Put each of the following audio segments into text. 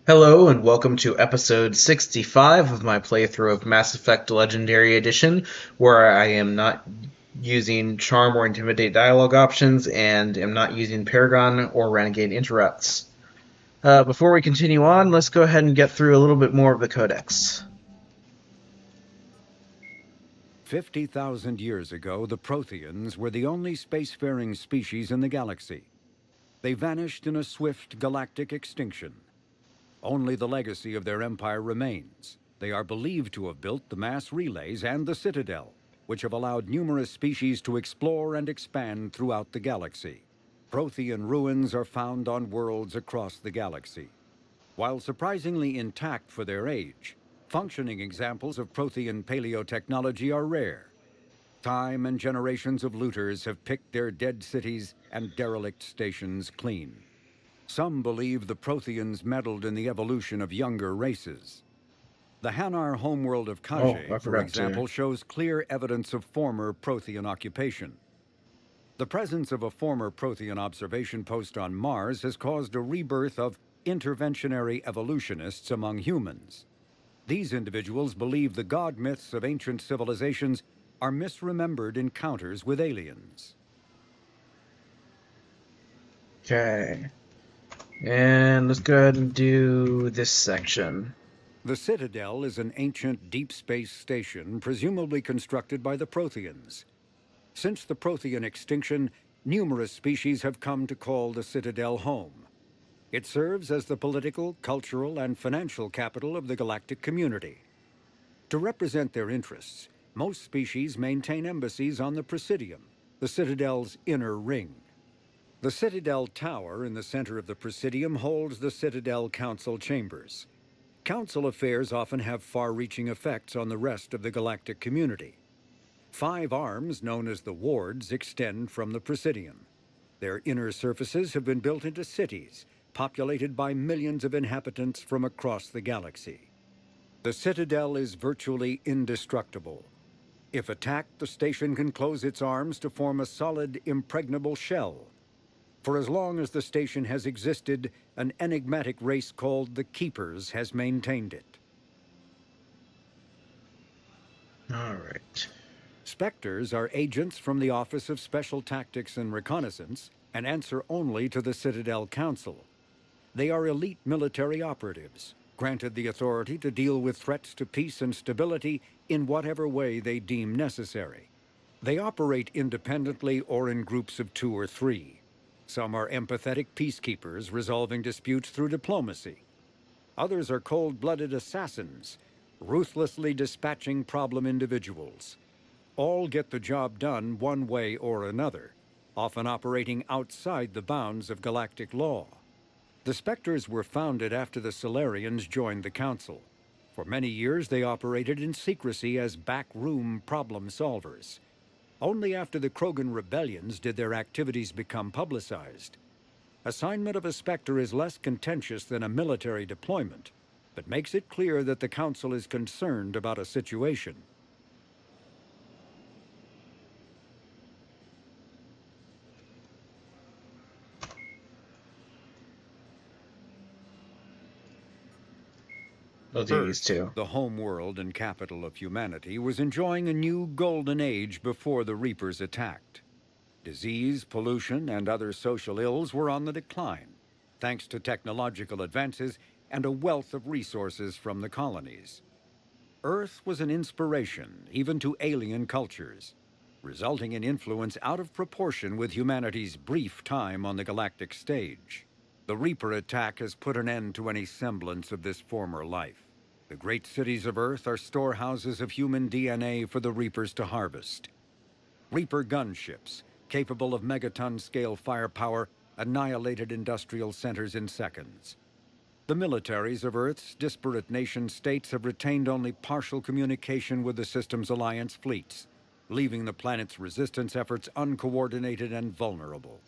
Hello and welcome to episode 65 of my playthrough of Mass Effect Legendary Edition, where I am not using Charm or Intimidate dialogue options and am not using Paragon or Renegade interrupts. Before we continue on, let's go ahead and get through a little bit more of the Codex. 50,000 years ago, the Protheans were the only spacefaring species in the galaxy. They vanished in a swift galactic extinction. Only the legacy of their empire remains. They are believed to have built the mass relays and the Citadel, which have allowed numerous species to explore and expand throughout the galaxy. Prothean ruins are found on worlds across the galaxy. While surprisingly intact for their age, functioning examples of Prothean paleotechnology are rare. Time and generations of looters have picked their dead cities and derelict stations clean. Some believe the Protheans meddled in the evolution of younger races. The Hanar homeworld of Kage, for example, shows clear evidence of former Prothean occupation. The presence of a former Prothean observation post on Mars has caused a rebirth of interventionary evolutionists among humans. These individuals believe the god myths of ancient civilizations are misremembered encounters with aliens. Okay. And let's go ahead and do this section. The Citadel is an ancient deep space station presumably constructed by the Protheans. Since the Prothean extinction, numerous species have come to call the Citadel home. It serves as the political, cultural, and financial capital of the galactic community. To represent their interests, most species maintain embassies on the Presidium, the Citadel's inner ring. The Citadel Tower in the center of the Presidium holds the Citadel Council chambers. Council affairs often have far-reaching effects on the rest of the galactic community. 5 arms, known as the wards, extend from the Presidium. Their inner surfaces have been built into cities, populated by millions of inhabitants from across the galaxy. The Citadel is virtually indestructible. If attacked, the station can close its arms to form a solid, impregnable shell. For as long as the station has existed, an enigmatic race called the Keepers has maintained it. All right. Spectres are agents from the Office of Special Tactics and Reconnaissance and answer only to the Citadel Council. They are elite military operatives, granted the authority to deal with threats to peace and stability in whatever way they deem necessary. They operate independently or in groups of 2 or 3. Some are empathetic peacekeepers resolving disputes through diplomacy. Others are cold-blooded assassins, ruthlessly dispatching problem individuals. All get the job done one way or another, often operating outside the bounds of galactic law. The Spectres were founded after the Solarians joined the Council. For many years, they operated in secrecy as backroom problem solvers. Only after the Krogan rebellions did their activities become publicized. Assignment of a Spectre is less contentious than a military deployment, but makes it clear that the Council is concerned about a situation. We'll do these two. The home world and capital of humanity was enjoying a new golden age before the Reapers attacked. Disease, pollution, and other social ills were on the decline, thanks to technological advances and a wealth of resources from the colonies. Earth was an inspiration even to alien cultures, resulting in influence out of proportion with humanity's brief time on the galactic stage. The Reaper attack has put an end to any semblance of this former life. The great cities of Earth are storehouses of human DNA for the Reapers to harvest. Reaper gunships, capable of megaton-scale firepower, annihilated industrial centers in seconds. The militaries of Earth's disparate nation-states have retained only partial communication with the system's alliance fleets, leaving the planet's resistance efforts uncoordinated and vulnerable.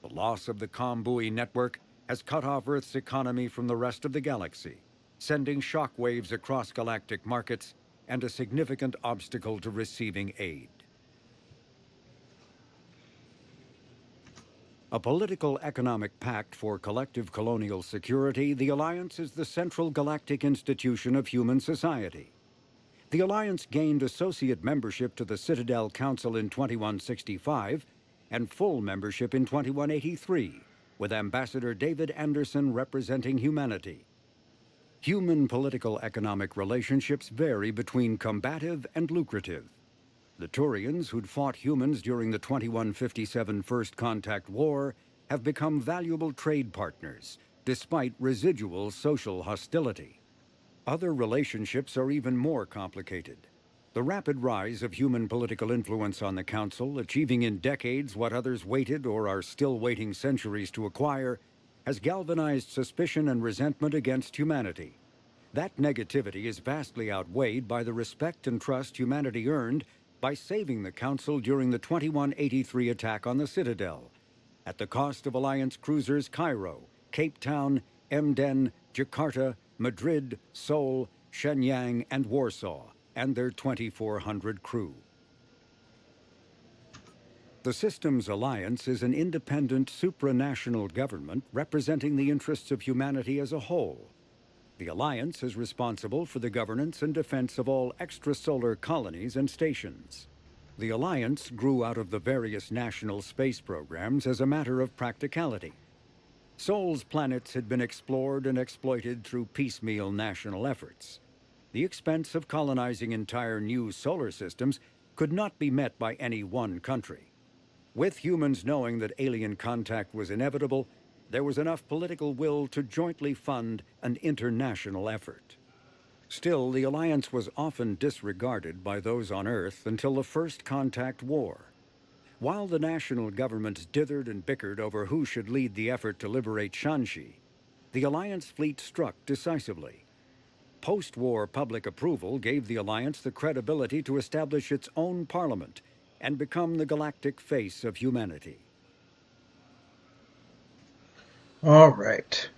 The loss of the comm-buoy network has cut off Earth's economy from the rest of the galaxy, sending shockwaves across galactic markets and a significant obstacle to receiving aid. A political economic pact for collective colonial security, the Alliance is the central galactic institution of human society. The Alliance gained associate membership to the Citadel Council in 2165 and full membership in 2183, with Ambassador David Anderson representing humanity. Human political-economic relationships vary between combative and lucrative. The Turians, who'd fought humans during the 2157 First Contact War, have become valuable trade partners, despite residual social hostility. Other relationships are even more complicated. The rapid rise of human political influence on the Council, achieving in decades what others waited or are still waiting centuries to acquire, has galvanized suspicion and resentment against humanity. That negativity is vastly outweighed by the respect and trust humanity earned by saving the Council during the 2183 attack on the Citadel, at the cost of Alliance cruisers Cairo, Cape Town, Emden, Jakarta, Madrid, Seoul, Shenyang, and Warsaw, and their 2,400 crew. The Systems Alliance is an independent supranational government representing the interests of humanity as a whole. The Alliance is responsible for the governance and defense of all extrasolar colonies and stations. The Alliance grew out of the various national space programs as a matter of practicality. Sol's planets had been explored and exploited through piecemeal national efforts. The expense of colonizing entire new solar systems could not be met by any one country. With humans knowing that alien contact was inevitable, there was enough political will to jointly fund an international effort. Still, the Alliance was often disregarded by those on Earth until the First Contact War. While the national governments dithered and bickered over who should lead the effort to liberate Shanxi, the Alliance fleet struck decisively. Post-war public approval gave the Alliance the credibility to establish its own parliament and become the galactic face of humanity. All right.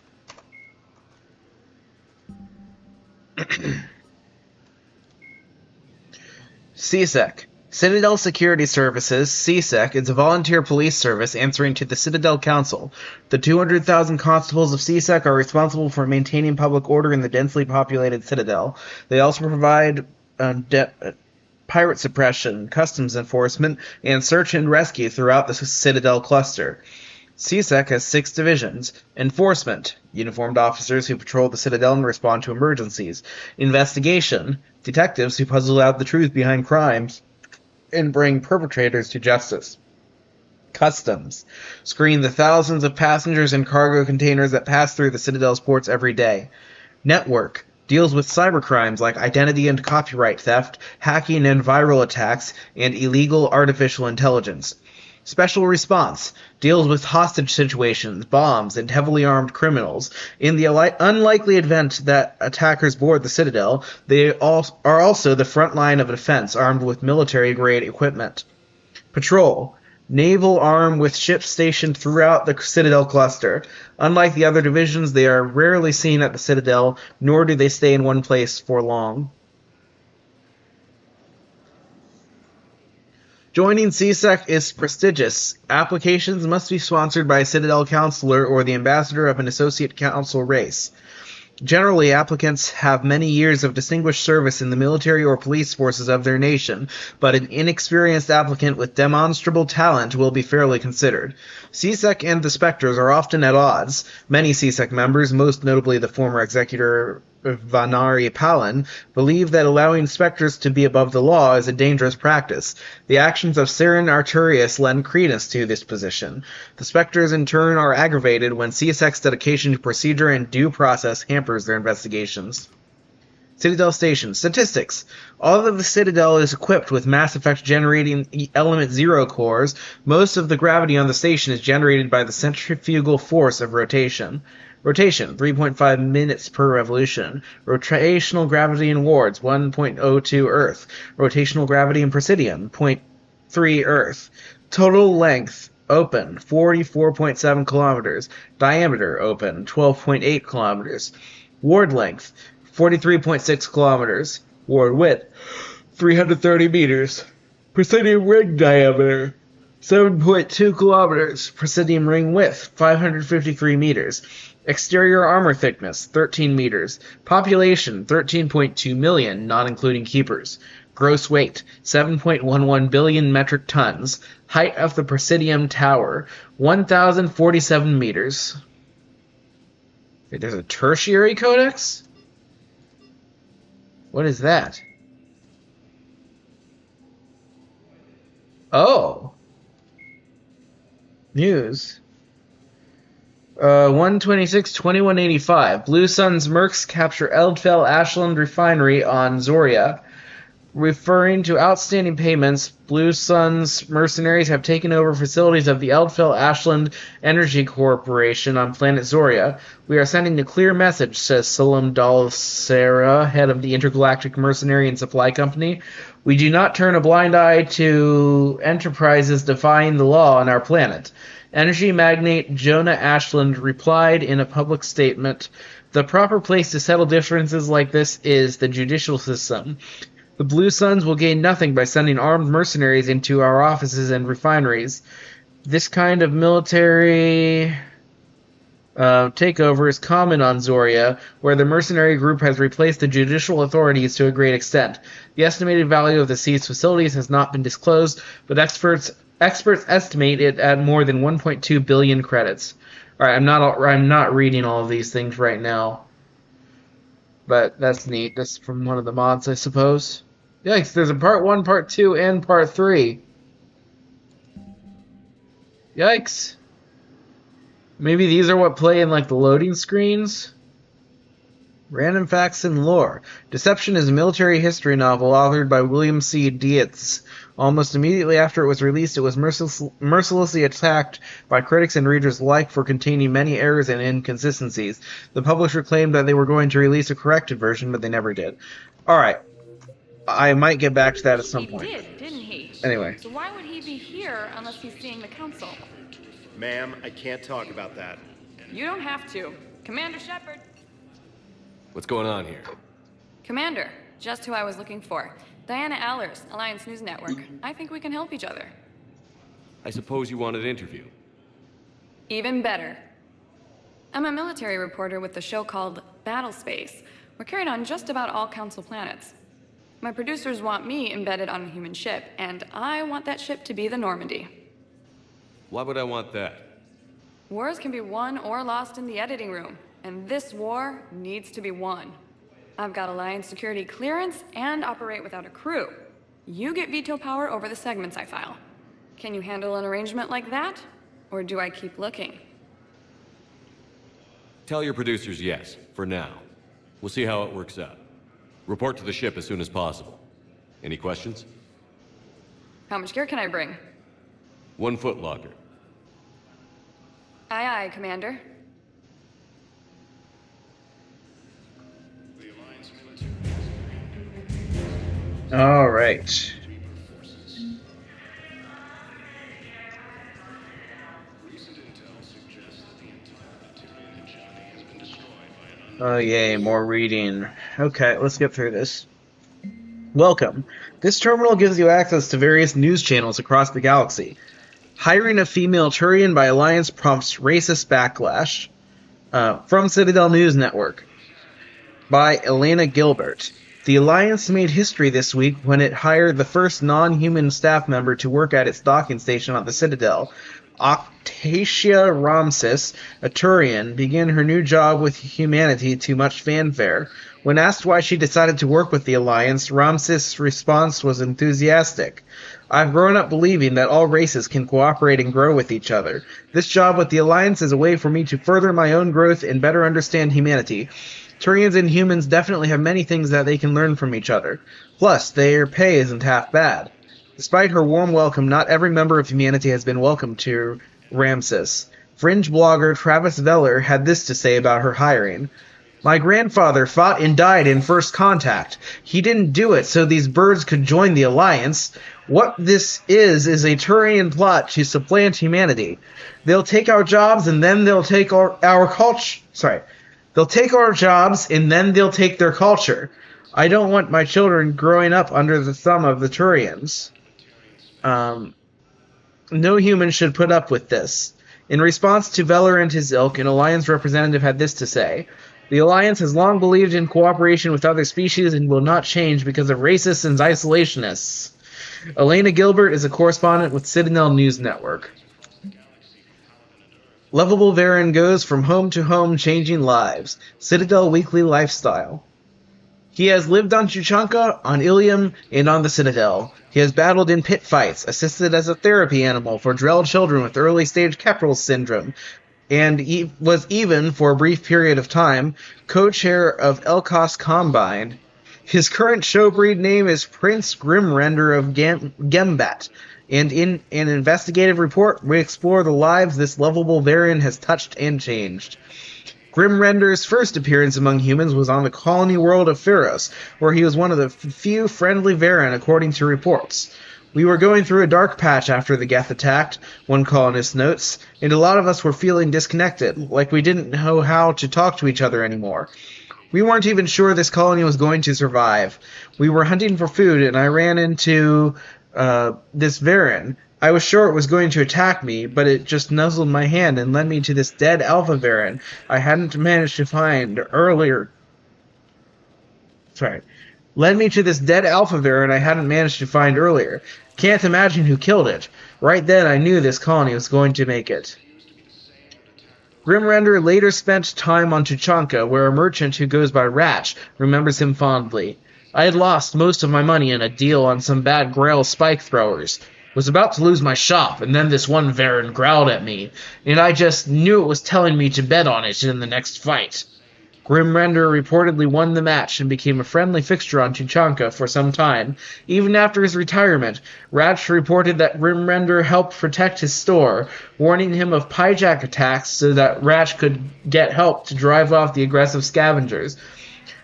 CSEC. Citadel Security Services, CSEC, is a volunteer police service answering to the Citadel Council. The 200,000 constables of CSEC are responsible for maintaining public order in the densely populated Citadel. They also provide pirate suppression, customs enforcement, and search and rescue throughout the Citadel cluster. CSEC has 6 divisions. Enforcement, uniformed officers who patrol the Citadel and respond to emergencies. Investigation, detectives who puzzle out the truth behind crimes and bring perpetrators to justice. Customs, screen the thousands of passengers and cargo containers that pass through the Citadel's ports every day. Network, deals with cybercrimes like identity and copyright theft, hacking and viral attacks, and illegal artificial intelligence. Special Response deals with hostage situations, bombs, and heavily armed criminals. In the unlikely event that attackers board the Citadel, they are also the front line of defense, armed with military-grade equipment. Patrol, naval arm with ships stationed throughout the Citadel cluster. Unlike the other divisions, they are rarely seen at the Citadel, nor do they stay in one place for long. Joining CSEC is prestigious. Applications must be sponsored by a Citadel Counselor or the ambassador of an associate council race. Generally, applicants have many years of distinguished service in the military or police forces of their nation, but an inexperienced applicant with demonstrable talent will be fairly considered. CSEC and the Spectres are often at odds. Many CSEC members, most notably the former executor Vanari Palin, believe that allowing Spectres to be above the law is a dangerous practice. The actions of Saren Arturius lend credence to this position. The Spectres, in turn, are aggravated when CSEC's dedication to procedure and due process hampers their investigations. Citadel Station. Statistics. Although the Citadel is equipped with Mass Effect generating Element 0 cores, most of the gravity on the station is generated by the centrifugal force of rotation. Rotation, 3.5 minutes per revolution. Rotational gravity in wards, 1.02 Earth. Rotational gravity in Presidium, 0.3 Earth. Total length, open, 44.7 kilometers. Diameter, open, 12.8 kilometers. Ward length, 43.6 kilometers. Ward width, 330 meters. Presidium ring diameter, 7.2 kilometers. Presidium ring width, 553 meters. Exterior armor thickness, 13 meters. Population, 13.2 million, not including keepers. Gross weight, 7.11 billion metric tons. Height of the Presidium Tower, 1,047 meters. Wait, there's a tertiary codex? What is that? Oh. News. 126-2185. Blue Sun's Mercs capture Eldfell Ashland refinery on Zoria. Referring to outstanding payments, Blue Sun's mercenaries have taken over facilities of the Eldfell Ashland Energy Corporation on planet Zoria. We are sending a clear message, says Salam Dalsera, head of the Intergalactic Mercenary and Supply Company. We do not turn a blind eye to enterprises defying the law on our planet. Energy magnate Jonah Ashland replied in a public statement, "The proper place to settle differences like this is the judicial system. The Blue Suns will gain nothing by sending armed mercenaries into our offices and refineries. This kind of military takeover is common on Zoria, where the mercenary group has replaced the judicial authorities to a great extent. The estimated value of the seized facilities has not been disclosed, but experts estimate it at more than 1.2 billion credits." All right, I'm not reading all of these things right now, but that's neat. That's from one of the mods, I suppose. Yikes! There's a part 1, part 2, and part 3. Yikes! Maybe these are what play in like the loading screens. Random facts and lore. Deception is a military history novel authored by William C. Dietz. Almost immediately after it was released, it was mercilessly attacked by critics and readers alike for containing many errors and inconsistencies. The publisher claimed that they were going to release a corrected version, but they never did. Alright. I might get back to that at some point. He did, didn't he? Anyway. So why would he be here unless he's seeing the council? Ma'am, I can't talk about that. You don't have to. Commander Shepard. What's going on here? Commander, just who I was looking for. Diana Allers, Alliance News Network. I think we can help each other. I suppose you want an interview. Even better. I'm a military reporter with the show called Battle Space. We're carried on just about all Council planets. My producers want me embedded on a human ship, and I want that ship to be the Normandy. Why would I want that? Wars can be won or lost in the editing room, and this war needs to be won. I've got Alliance security clearance and operate without a crew. You get veto power over the segments I file. Can you handle an arrangement like that? Or do I keep looking? Tell your producers yes, for now. We'll see how it works out. Report to the ship as soon as possible. Any questions? How much gear can I bring? 1 foot locker. Aye, aye, Commander. All right. Oh, yay, more reading. Okay, let's get through this. Welcome. This terminal gives you access to various news channels across the galaxy. Hiring a female Turian by Alliance prompts racist backlash. From Citadel News Network. By Elena Gilbert. The Alliance made history this week when it hired the first non-human staff member to work at its docking station on the Citadel. Octacia Ramses, a Turian, began her new job with humanity to much fanfare. When asked why she decided to work with the Alliance, Ramses' response was enthusiastic. "I've grown up believing that all races can cooperate and grow with each other. This job with the Alliance is a way for me to further my own growth and better understand humanity. Turians and humans definitely have many things that they can learn from each other. Plus, their pay isn't half bad." Despite her warm welcome, not every member of humanity has been welcomed to Ramses. Fringe blogger Travis Veller had this to say about her hiring. "My grandfather fought and died in First Contact. He didn't do it so these birds could join the Alliance. What this is a Turian plot to supplant humanity. They'll take our jobs and then they'll take our culture. They'll take our jobs and then they'll take their culture. I don't want my children growing up under the thumb of the Turians." No human should put up with this. In response to Veller and his ilk, an Alliance representative had this to say. The Alliance has long believed in cooperation with other species and will not change because of racists and isolationists. Elena Gilbert is a correspondent with Citadel News Network. Lovable Varen goes from home to home changing lives. Citadel Weekly Lifestyle. He has lived on Tuchanka, on Ilium, and on the Citadel. He has battled in pit fights, assisted as a therapy animal for Drell children with early-stage Keppel syndrome, and he was even, for a brief period of time, co-chair of Elkos Combine. His current showbreed name is Prince Grimrender of Gembat, and in an investigative report, we explore the lives this lovable Varian has touched and changed. Grimrender's first appearance among humans was on the colony world of Pharos, where he was one of the few friendly Varen according to reports. We were going through a dark patch after the Geth attacked, one colonist notes, and a lot of us were feeling disconnected, like we didn't know how to talk to each other anymore. We weren't even sure this colony was going to survive. We were hunting for food, and I ran into this Varen. I was sure it was going to attack me, but it just nuzzled my hand and led me to this dead Alpha Varen I hadn't managed to find earlier. Led me to this dead Alpha Varen I hadn't managed to find earlier. Can't imagine who killed it. Right then I knew this colony was going to make it. Grimrender later spent time on Tuchanka, where a merchant who goes by Ratch remembers him fondly. I had lost most of my money in a deal on some bad Grail spike throwers. Was about to lose my shop, and then this one Varen growled at me, and I just knew it was telling me to bet on it in the next fight. Grimrender reportedly won the match and became a friendly fixture on Tuchanka for some time. Even after his retirement, Ratch reported that Grimrender helped protect his store, warning him of pyjak attacks so that Ratch could get help to drive off the aggressive scavengers.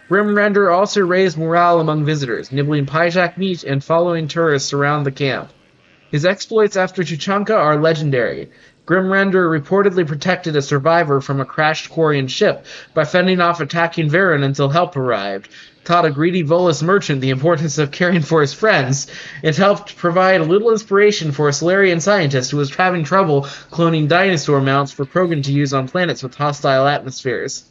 Grimrender also raised morale among visitors, nibbling pyjak meat and following tourists around the camp. His exploits after Tuchanka are legendary. Grimrender reportedly protected a survivor from a crashed Quarian ship by fending off attacking Varen until help arrived, taught a greedy Volus merchant the importance of caring for his friends, and helped provide a little inspiration for a Solarian scientist who was having trouble cloning dinosaur mounts for Paragon to use on planets with hostile atmospheres.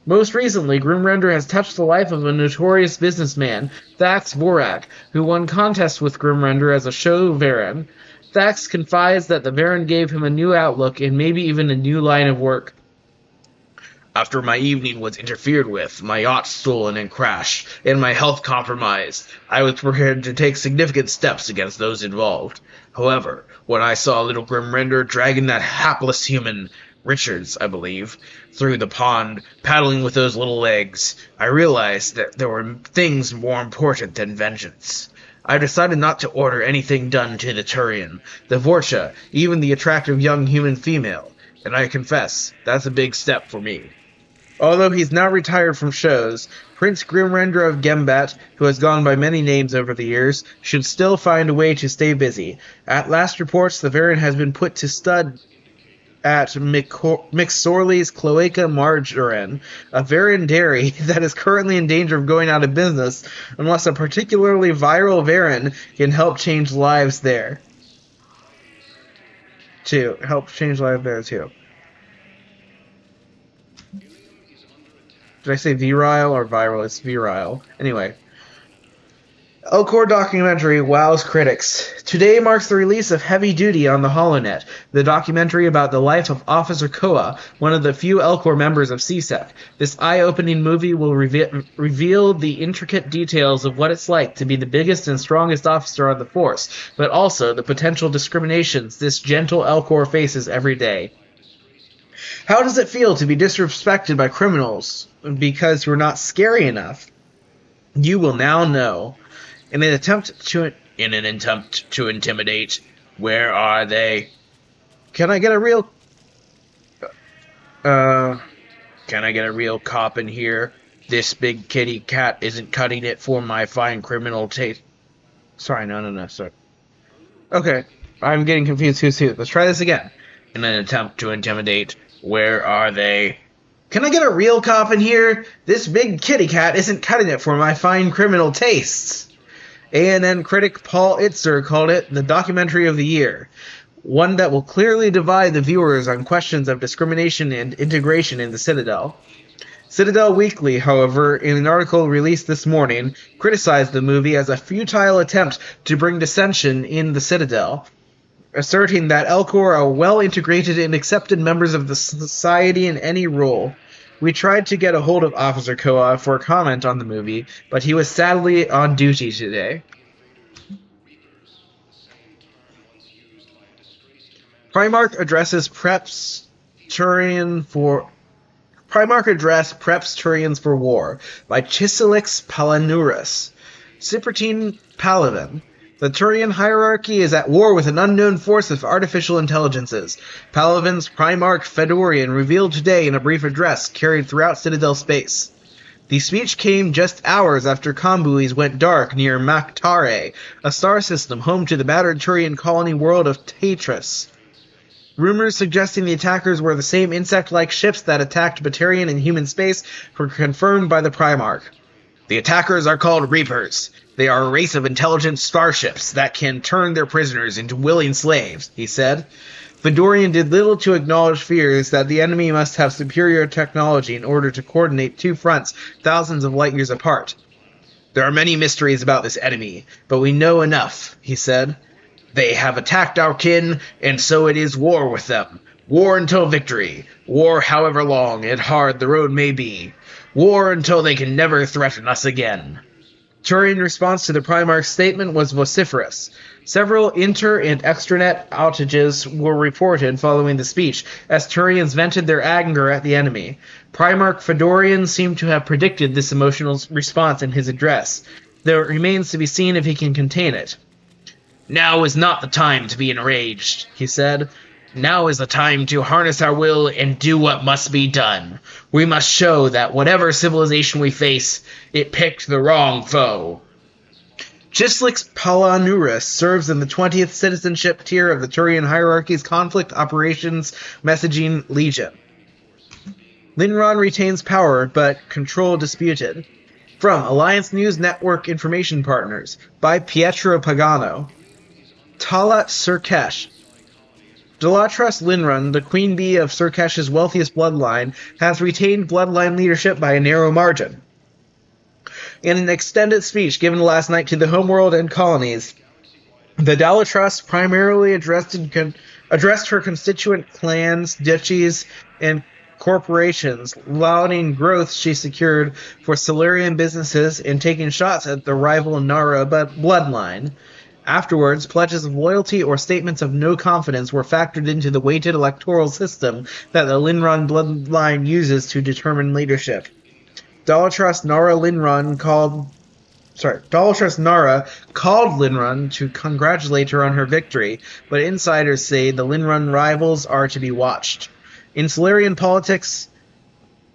Most recently, Grimrender has touched the life of a notorious businessman, Thax Vorak, who won contests with Grimrender as a show Varen. Thax confides that the Varen gave him a new outlook and maybe even a new line of work. After my evening was interfered with, my yacht stolen and crashed, and my health compromised, I was prepared to take significant steps against those involved. However, when I saw little Grimrender dragging that hapless human, Richards, I believe, through the pond, paddling with those little legs, I realized that there were things more important than vengeance. I decided not to order anything done to the Turian, the Vorcha, even the attractive young human female, and I confess, that's a big step for me. Although he's now retired from shows, Prince Grimrender of Gembat, who has gone by many names over the years, should still find a way to stay busy. At last reports, the Varen has been put to stud at McSorley's Cloaca Margarine, a Varen dairy that is currently in danger of going out of business unless a particularly viral Varen can help change lives there. Did I say virile or viral? It's virile. Anyway. Elcor documentary wows critics. Today marks the release of Heavy Duty on the HoloNet, the documentary about the life of Officer Koa, one of the few Elcor members of CSEC. This eye-opening movie will reveal the intricate details of what it's like to be the biggest and strongest officer on the force, but also the potential discriminations this gentle Elcor faces every day. How does it feel to be disrespected by criminals because you're not scary enough? You will now know. In an attempt to intimidate, where are they? Can I get a real cop in here? This big kitty cat isn't cutting it for my fine criminal taste. Sorry. Okay, I'm getting confused who's who. Let's try this again. In an attempt to intimidate, where are they? Can I get a real cop in here? This big kitty cat isn't cutting it for my fine criminal tastes. A&N critic Paul Itzer called it the documentary of the year. one that will clearly divide the viewers on questions of discrimination and integration in the Citadel. Citadel Weekly, however, in an article released this morning, criticized the movie as a futile attempt to bring dissension in the Citadel, asserting that Elcor are well-integrated and accepted members of the society in any role. We tried to get a hold of Officer Koa for a comment on the movie, but he was sadly on duty today. Primarch address preps Turians for war by Chiselix Palinurus. Cyprian Paladin. The Turian hierarchy is at war with an unknown force of artificial intelligences. Palavin's Primarch Fedorian revealed today in a brief address carried throughout Citadel space. The speech came just hours after combuis went dark near Maktare, a star system home to the battered Turian colony world of Tatris. Rumors suggesting the attackers were the same insect-like ships that attacked Batarian and human space were confirmed by the Primarch. The attackers are called Reapers. They are a race of intelligent starships that can turn their prisoners into willing slaves, he said. Fedorian did little to acknowledge fears that the enemy must have superior technology in order to coordinate two fronts thousands of light years apart. There are many mysteries about this enemy, but we know enough, he said. They have attacked our kin, and so it is war with them. War until victory. War however long and hard the road may be. War until they can never threaten us again. Turian response to the Primarch's statement was vociferous. Several inter- and extranet outages were reported following the speech, as Turians vented their anger at the enemy. Primarch Fedorian seemed to have predicted this emotional response in his address, though it remains to be seen if he can contain it. Now is not the time to be enraged, he said. Now is the time to harness our will and do what must be done. We must show that whatever civilization we face, it picked the wrong foe. Chislix Palinurus serves in the 20th citizenship tier of the Turian hierarchy's Conflict Operations Messaging Legion. Linron retains power, but control disputed. From Alliance News Network Information Partners, by Pietro Pagano. Talat Surkesh. Delatras Linrun, the queen bee of Surkesh's wealthiest bloodline, has retained bloodline leadership by a narrow margin. In an extended speech given last night to the homeworld and colonies, the Delatras primarily addressed her constituent clans, duchies, and corporations, lauding growth she secured for Solarian businesses and taking shots at the rival Nara bloodline. Afterwards, pledges of loyalty or statements of no confidence were factored into the weighted electoral system that the Linron bloodline uses to determine leadership. Delatras Nara called Linron to congratulate her on her victory, but insiders say the Linron rivals are to be watched. In Solarian politics,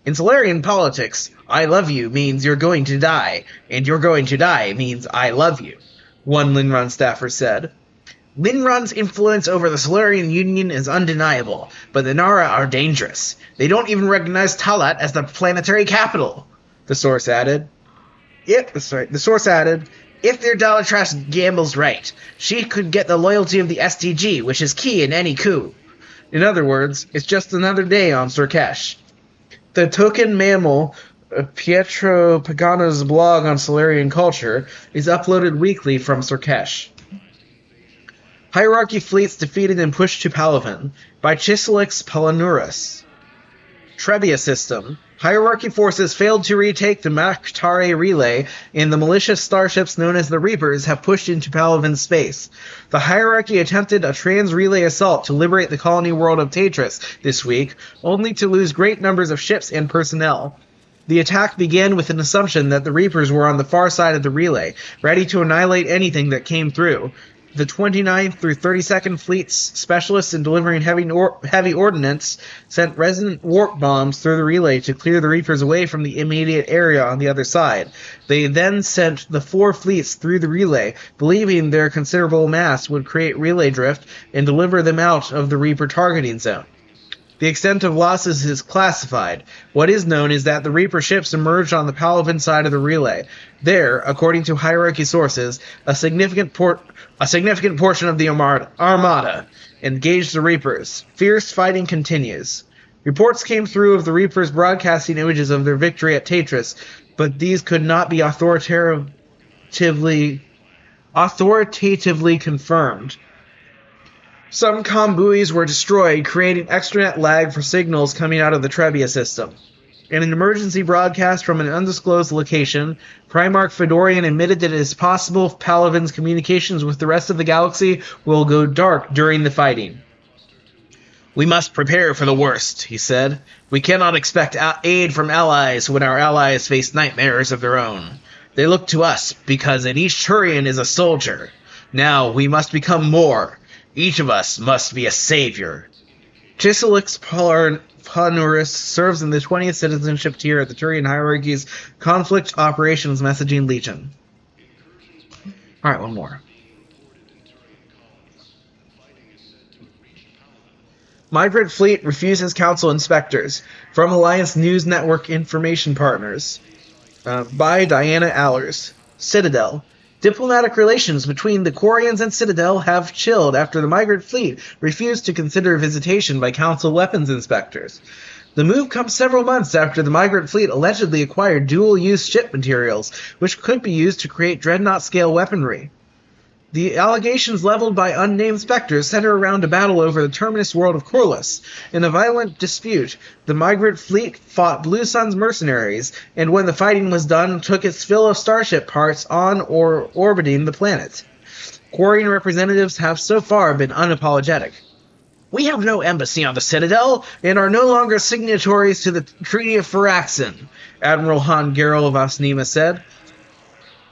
I love you means you're going to die, and you're going to die means I love you, one Linron staffer said. Linron's influence over the Solarian Union is undeniable, but the Nara are dangerous. They don't even recognize Talat as the planetary capital, the source added. If their Delatras gambles right, she could get the loyalty of the STG, which is key in any coup. In other words, it's just another day on Surkesh. The token mammal, Pietro Pagano's blog on Solarian culture, is uploaded weekly from Surkesh. Hierarchy fleets defeated and pushed to Palavin by Chiselix Palinurus. Trebia system. Hierarchy forces failed to retake the Maktare relay, and the malicious starships known as the Reapers have pushed into Palavin's space. The Hierarchy attempted a trans-relay assault to liberate the colony world of Tatris this week, only to lose great numbers of ships and personnel. The attack began with an assumption that the Reapers were on the far side of the relay, ready to annihilate anything that came through. The 29th through 32nd Fleet's specialists in delivering heavy ordnance sent resonant warp bombs through the relay to clear the Reapers away from the immediate area on the other side. They then sent the 4 fleets through the relay, believing their considerable mass would create relay drift and deliver them out of the Reaper targeting zone. The extent of losses is classified. What is known is that the Reaper ships emerged on the Palavan side of the relay. There, according to hierarchy sources, a significant portion of the Armada engaged the Reapers. Fierce fighting continues. Reports came through of the Reapers broadcasting images of their victory at Tatris, but these could not be authoritatively confirmed. Some comm buoys were destroyed, creating extranet lag for signals coming out of the Trebia system. In an emergency broadcast from an undisclosed location, Primarch Fedorian admitted that it is possible Palavan's communications with the rest of the galaxy will go dark during the fighting. "We must prepare for the worst," he said. "We cannot expect aid from allies when our allies face nightmares of their own. They look to us because in each Turian is a soldier. Now we must become more. Each of us must be a savior." Chiselix Ponurus serves in the 20th citizenship tier at the Turian hierarchy's Conflict Operations Messaging Legion. Alright, one more. Migrant Fleet refuses Council inspectors. From Alliance News Network Information Partners. By Diana Allers. Citadel. Diplomatic relations between the Quarians and Citadel have chilled after the Migrant Fleet refused to consider visitation by Council weapons inspectors. The move comes several months after the Migrant Fleet allegedly acquired dual-use ship materials, which could be used to create Dreadnought-scale weaponry. The allegations leveled by unnamed specters center around a battle over the terminus world of Corlys. In a violent dispute, the Migrant Fleet fought Blue Sun's mercenaries, and when the fighting was done, took its fill of starship parts on or orbiting the planet. Quarian representatives have so far been unapologetic. "We have no embassy on the Citadel, and are no longer signatories to the Treaty of Faraxon," Admiral Han Gerel of Osnima said.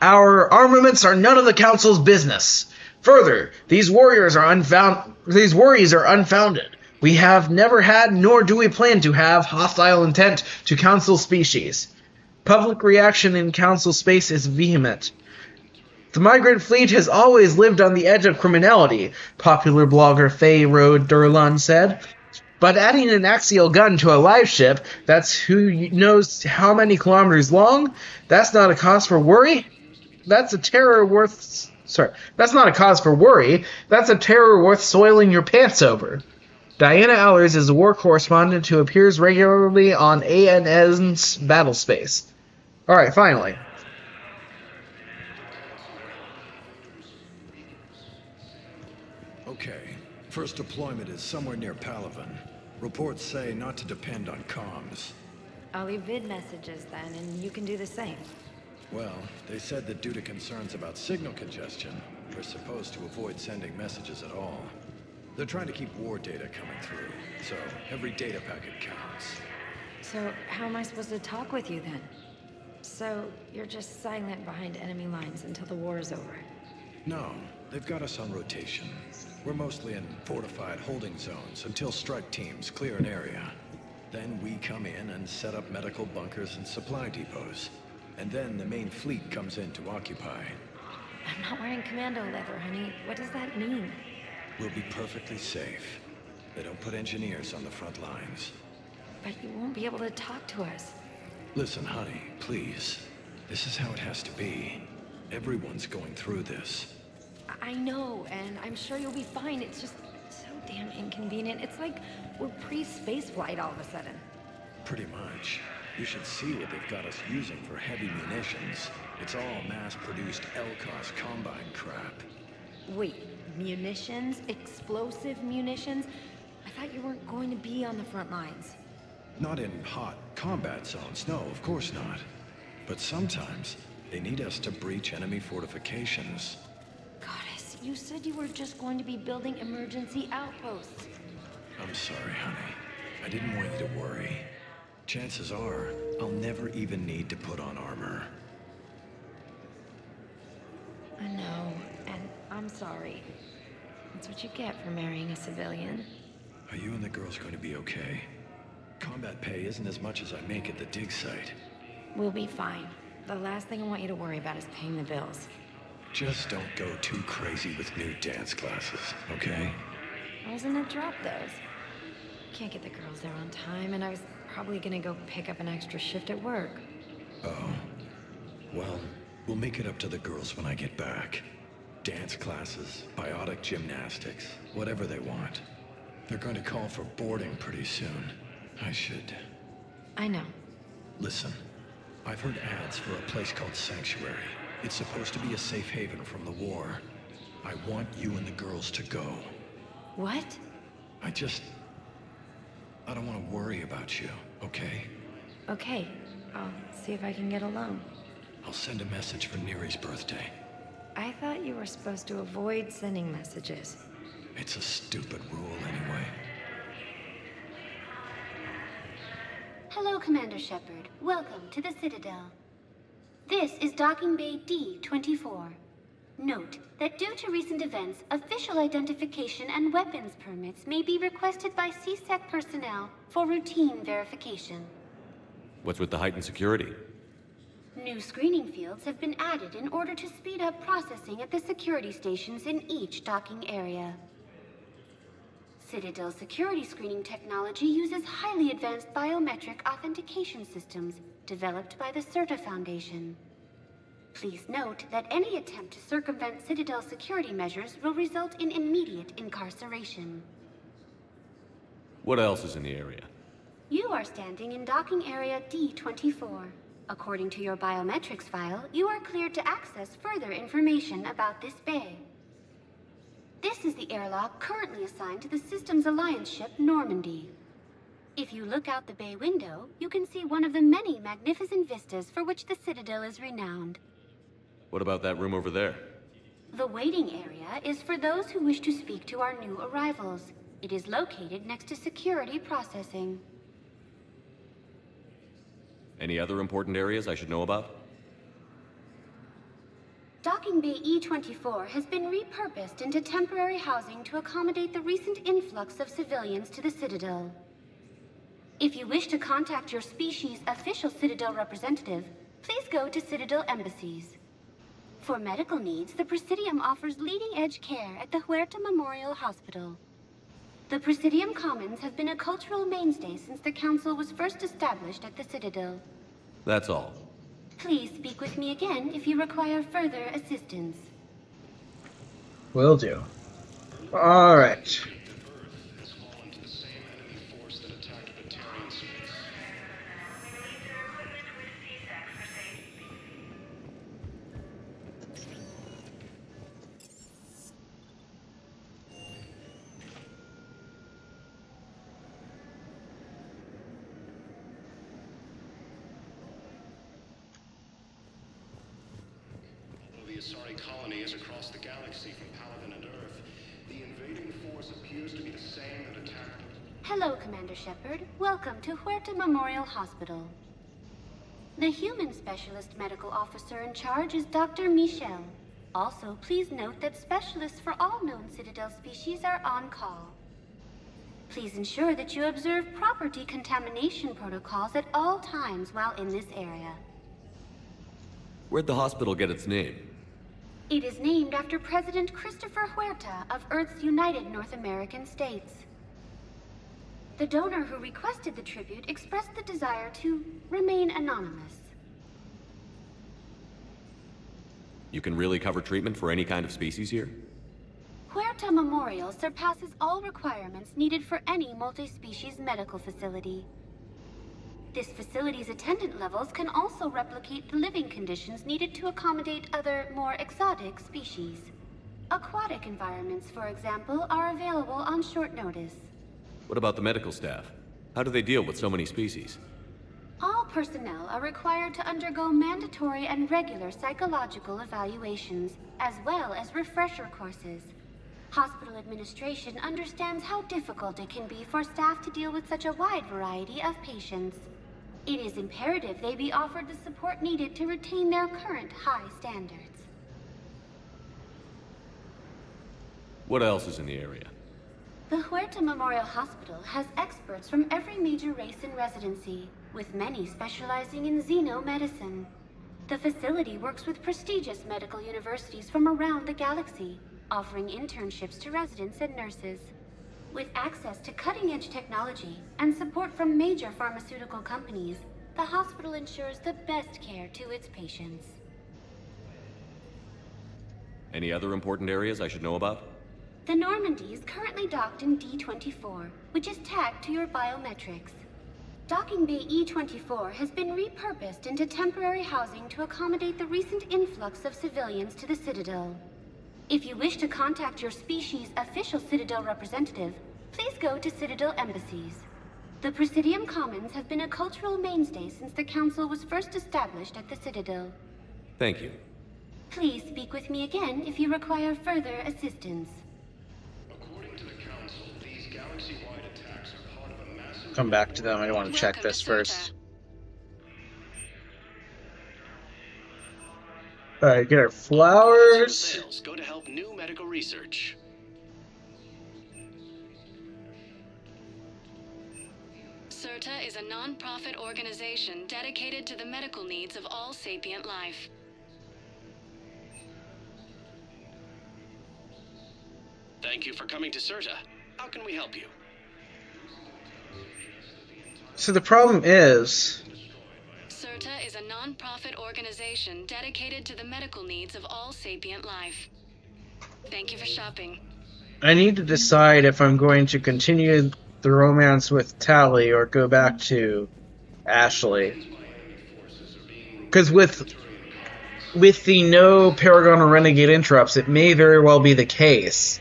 "Our armaments are none of the Council's business. Further, these worries are unfounded. We have never had, nor do we plan to have, hostile intent to Council species." Public reaction in Council space is vehement. "The Migrant Fleet has always lived on the edge of criminality," popular blogger Faye Road Durlan said. "But adding an axial gun to a live ship that's who knows how many kilometers long, that's not a cause for worry? That's not a cause for worry. That's a terror worth soiling your pants over." Diana Allers is a war correspondent who appears regularly on ANN's Battlespace. Alright, finally. Okay. First deployment is somewhere near Palavan. Reports say not to depend on comms. I'll leave vid messages then, and you can do the same. Well, they said that due to concerns about signal congestion, we're supposed to avoid sending messages at all. They're trying to keep war data coming through, so every data packet counts. So how am I supposed to talk with you then? So you're just silent behind enemy lines until the war is over? No, they've got us on rotation. We're mostly in fortified holding zones until strike teams clear an area. Then we come in and set up medical bunkers and supply depots. And then the main fleet comes in to occupy. I'm not wearing commando leather, honey. What does that mean? We'll be perfectly safe. They don't put engineers on the front lines. But you won't be able to talk to us. Listen, honey, please. This is how it has to be. Everyone's going through this. I know, and I'm sure you'll be fine. It's just so damn inconvenient. It's like we're pre-space flight all of a sudden. Pretty much. You should see what they've got us using for heavy munitions. It's all mass-produced LCOS combine crap. Wait, munitions? Explosive munitions? I thought you weren't going to be on the front lines. Not in hot combat zones, no, of course not. But sometimes, they need us to breach enemy fortifications. Goddess, you said you were just going to be building emergency outposts. I'm sorry, honey. I didn't want you to worry. Chances are, I'll never even need to put on armor. I know, and I'm sorry. That's what you get for marrying a civilian. Are you and the girls going to be okay? Combat pay isn't as much as I make at the dig site. We'll be fine. The last thing I want you to worry about is paying the bills. Just don't go too crazy with new dance classes, okay? I was gonna drop those. can't get the girls there on time, and I was probably gonna go pick up an extra shift at work. Oh. Well, we'll make it up to the girls when I get back. Dance classes, biotic gymnastics, whatever they want. They're going to call for boarding pretty soon. I should... I know. Listen, I've heard ads for a place called Sanctuary. It's supposed to be a safe haven from the war. I want you and the girls to go. What? I don't want to worry about you, okay? Okay, I'll see if I can get a loan. I'll send a message for Neri's birthday. I thought you were supposed to avoid sending messages. It's a stupid rule anyway. Hello, Commander Shepard. Welcome to the Citadel. This is Docking Bay D-24. Note that due to recent events, official identification and weapons permits may be requested by CSEC personnel for routine verification. What's with the heightened security? New screening fields have been added in order to speed up processing at the security stations in each docking area. Citadel security screening technology uses highly advanced biometric authentication systems developed by the CERTA Foundation. Please note that any attempt to circumvent Citadel security measures will result in immediate incarceration. What else is in the area? You are standing in docking area D-24. According to your biometrics file, you are cleared to access further information about this bay. This is the airlock currently assigned to the Systems Alliance ship Normandy. If you look out the bay window, you can see one of the many magnificent vistas for which the Citadel is renowned. What about that room over there? The waiting area is for those who wish to speak to our new arrivals. It is located next to security processing. Any other important areas I should know about? Docking Bay E-24 has been repurposed into temporary housing to accommodate the recent influx of civilians to the Citadel. If you wish to contact your species' official Citadel representative, please go to Citadel embassies. For medical needs, the Presidium offers leading-edge care at the Huerta Memorial Hospital. The Presidium Commons have been a cultural mainstay since the Council was first established at the Citadel. That's all. Please speak with me again if you require further assistance. Will do. Alright. The Asari colony is across the galaxy from Paragon and Earth. The invading force appears to be the same that attacked... Hello, Commander Shepard. Welcome to Huerta Memorial Hospital. The human specialist medical officer in charge is Dr. Michel. Also, please note that specialists for all known Citadel species are on call. Please ensure that you observe proper decontamination protocols at all times while in this area. Where'd the hospital get its name? It is named after President Christopher Huerta of Earth's United North American States. The donor who requested the tribute expressed the desire to remain anonymous. You can really cover treatment for any kind of species here? Huerta Memorial surpasses all requirements needed for any multi-species medical facility. This facility's attendant levels can also replicate the living conditions needed to accommodate other, more exotic species. Aquatic environments, for example, are available on short notice. What about the medical staff? How do they deal with so many species? All personnel are required to undergo mandatory and regular psychological evaluations, as well as refresher courses. Hospital administration understands how difficult it can be for staff to deal with such a wide variety of patients. It is imperative they be offered the support needed to retain their current high standards. What else is in the area? The Huerta Memorial Hospital has experts from every major race in residency, with many specializing in xenomedicine. The facility works with prestigious medical universities from around the galaxy, offering internships to residents and nurses. With access to cutting-edge technology and support from major pharmaceutical companies, the hospital ensures the best care to its patients. Any other important areas I should know about? The Normandy is currently docked in D24, which is tagged to your biometrics. Docking Bay E24 has been repurposed into temporary housing to accommodate the recent influx of civilians to the Citadel. If you wish to contact your species' official Citadel representative, please go to Citadel embassies. The Presidium Commons have been a cultural mainstay since the Council was first established at the Citadel. Thank you. Please speak with me again if you require further assistance. According to the Council, these galaxy-wide attacks are part of a massive... Come back to them. I want to check this first. Alright, get our flowers. Sales go to help new medical research. CERTA is a non-profit organization dedicated to the medical needs of all sapient life. Thank you for coming to CERTA. How can we help you? So the problem is... CERTA is a non-profit organization dedicated to the medical needs of all sapient life. Thank you for shopping. I need to decide if I'm going to continue the romance with Tally or go back to Ashley. Because with the no Paragon or Renegade interrupts, it may very well be the case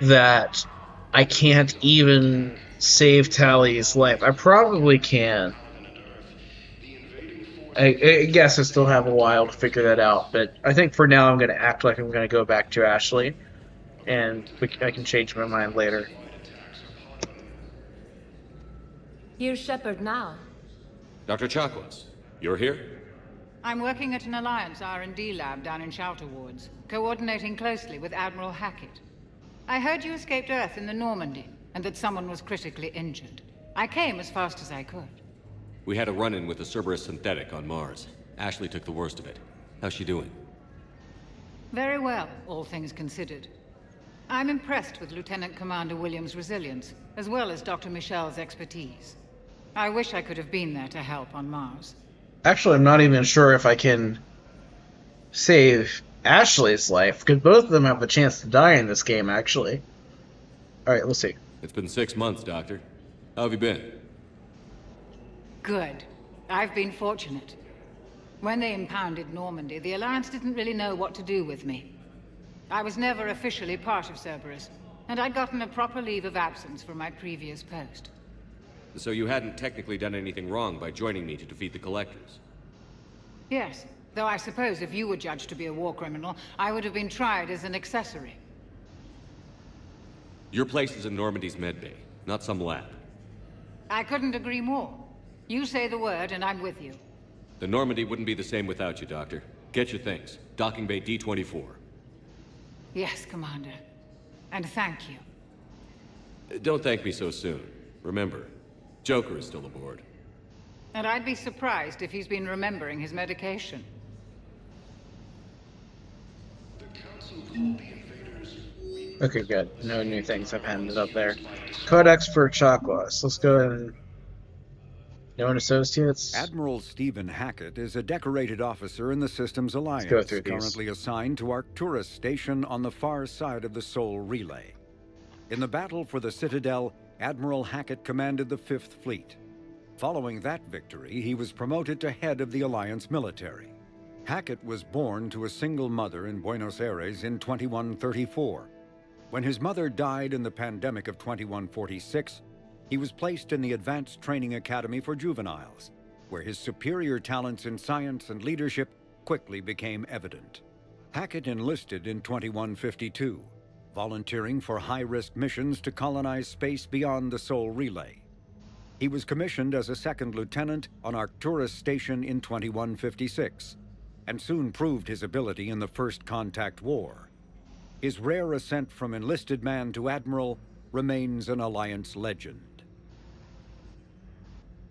that I can't even save Tally's life. I probably can. I guess I still have a while to figure that out, but I think for now I'm going to act like I'm going to go back to Ashley, and I can change my mind later. Here's Shepard now. Dr. Chakwas, you're here? I'm working at an Alliance R&D lab down in Shelter Wards, coordinating closely with Admiral Hackett. I heard you escaped Earth in the Normandy, and that someone was critically injured. I came as fast as I could. We had a run-in with a Cerberus synthetic on Mars. Ashley took the worst of it. How's she doing? Very well, all things considered. I'm impressed with Lieutenant Commander Williams' resilience, as well as Dr. Michel's expertise. I wish I could have been there to help on Mars. Actually, I'm not even sure if I can save Ashley's life, because both of them have a chance to die in this game, actually. Alright, let's see. It's been 6 months, Doctor. How have you been? Good. I've been fortunate. When they impounded Normandy, the Alliance didn't really know what to do with me. I was never officially part of Cerberus, and I'd gotten a proper leave of absence from my previous post. So you hadn't technically done anything wrong by joining me to defeat the Collectors? Yes, though I suppose if you were judged to be a war criminal, I would have been tried as an accessory. Your place is in Normandy's medbay, not some lab. I couldn't agree more. You say the word, and I'm with you. The Normandy wouldn't be the same without you, Doctor. Get your things. Docking Bay D24. Yes, Commander. And thank you. Don't thank me so soon. Remember, Joker is still aboard. And I'd be surprised if he's been remembering his medication. Okay, good. No new things I've handed up there. Codex for Chakwas. Let's go ahead and... Known associates. Admiral Stephen Hackett is a decorated officer in the Systems Alliance, currently assigned to Arcturus Station on the far side of the Sol Relay. In the battle for the Citadel, Admiral Hackett commanded the 5th Fleet. Following that victory, he was promoted to head of the Alliance military. Hackett was born to a single mother in Buenos Aires in 2134. When his mother died in the pandemic of 2146, he was placed in the Advanced Training Academy for Juveniles, where his superior talents in science and leadership quickly became evident. Hackett enlisted in 2152, volunteering for high-risk missions to colonize space beyond the Sol Relay. He was commissioned as a 2nd lieutenant on Arcturus Station in 2156, and soon proved his ability in the First Contact War. His rare ascent from enlisted man to admiral remains an Alliance legend.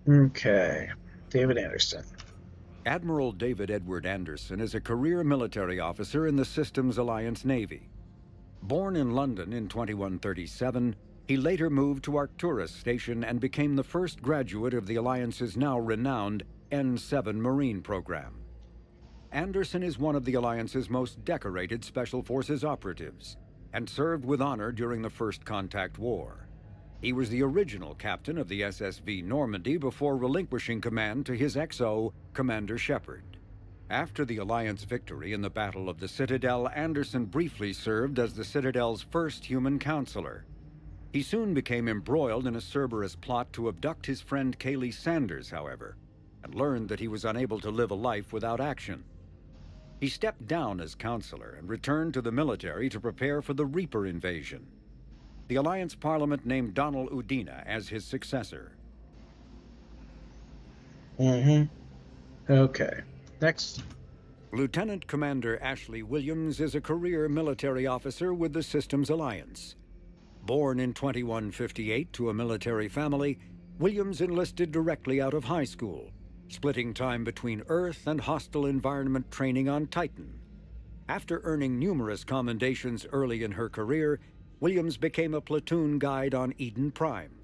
Okay. David Anderson. Admiral David Edward Anderson is a career military officer in the Systems Alliance Navy. Born in London in 2137, He later moved to Arcturus Station and became the first graduate of the Alliance's now renowned N7 Marine program. Anderson is one of the Alliance's most decorated Special Forces operatives, and served with honor during the First Contact War. He was the original captain of the SSV Normandy before relinquishing command to his XO, Commander Shepard. After the Alliance victory in the Battle of the Citadel, Anderson briefly served as the Citadel's first human counselor. He soon became embroiled in a Cerberus plot to abduct his friend Kaylee Sanders, however, and learned that he was unable to live a life without action. He stepped down as counselor and returned to the military to prepare for the Reaper invasion. The Alliance Parliament named Donald Udina as his successor. Okay. Next. Lieutenant Commander Ashley Williams is a career military officer with the Systems Alliance. Born in 2158 to a military family, Williams enlisted directly out of high school, splitting time between Earth and hostile environment training on Titan. After earning numerous commendations early in her career, Williams became a platoon guide on Eden Prime,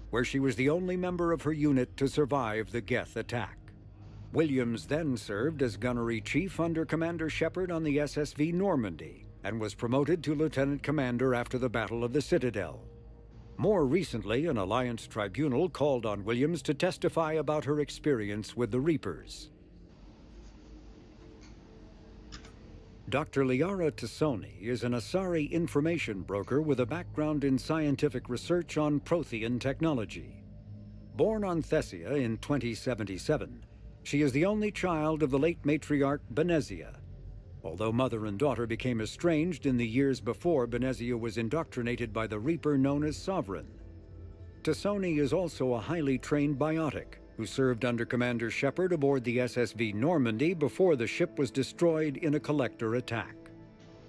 where she was the only member of her unit to survive the Geth attack. Williams then served as gunnery chief under Commander Shepard on the SSV Normandy, and was promoted to lieutenant commander after the Battle of the Citadel. More recently, an Alliance tribunal called on Williams to testify about her experience with the Reapers. Dr. Liara Tassoni is an Asari information broker with a background in scientific research on Prothean technology. Born on Thessia in 2077, she is the only child of the late matriarch Benezia. Although mother and daughter became estranged in the years before Benezia was indoctrinated by the Reaper known as Sovereign. Tassoni is also a highly trained biotic who served under Commander Shepard aboard the SSV Normandy before the ship was destroyed in a collector attack.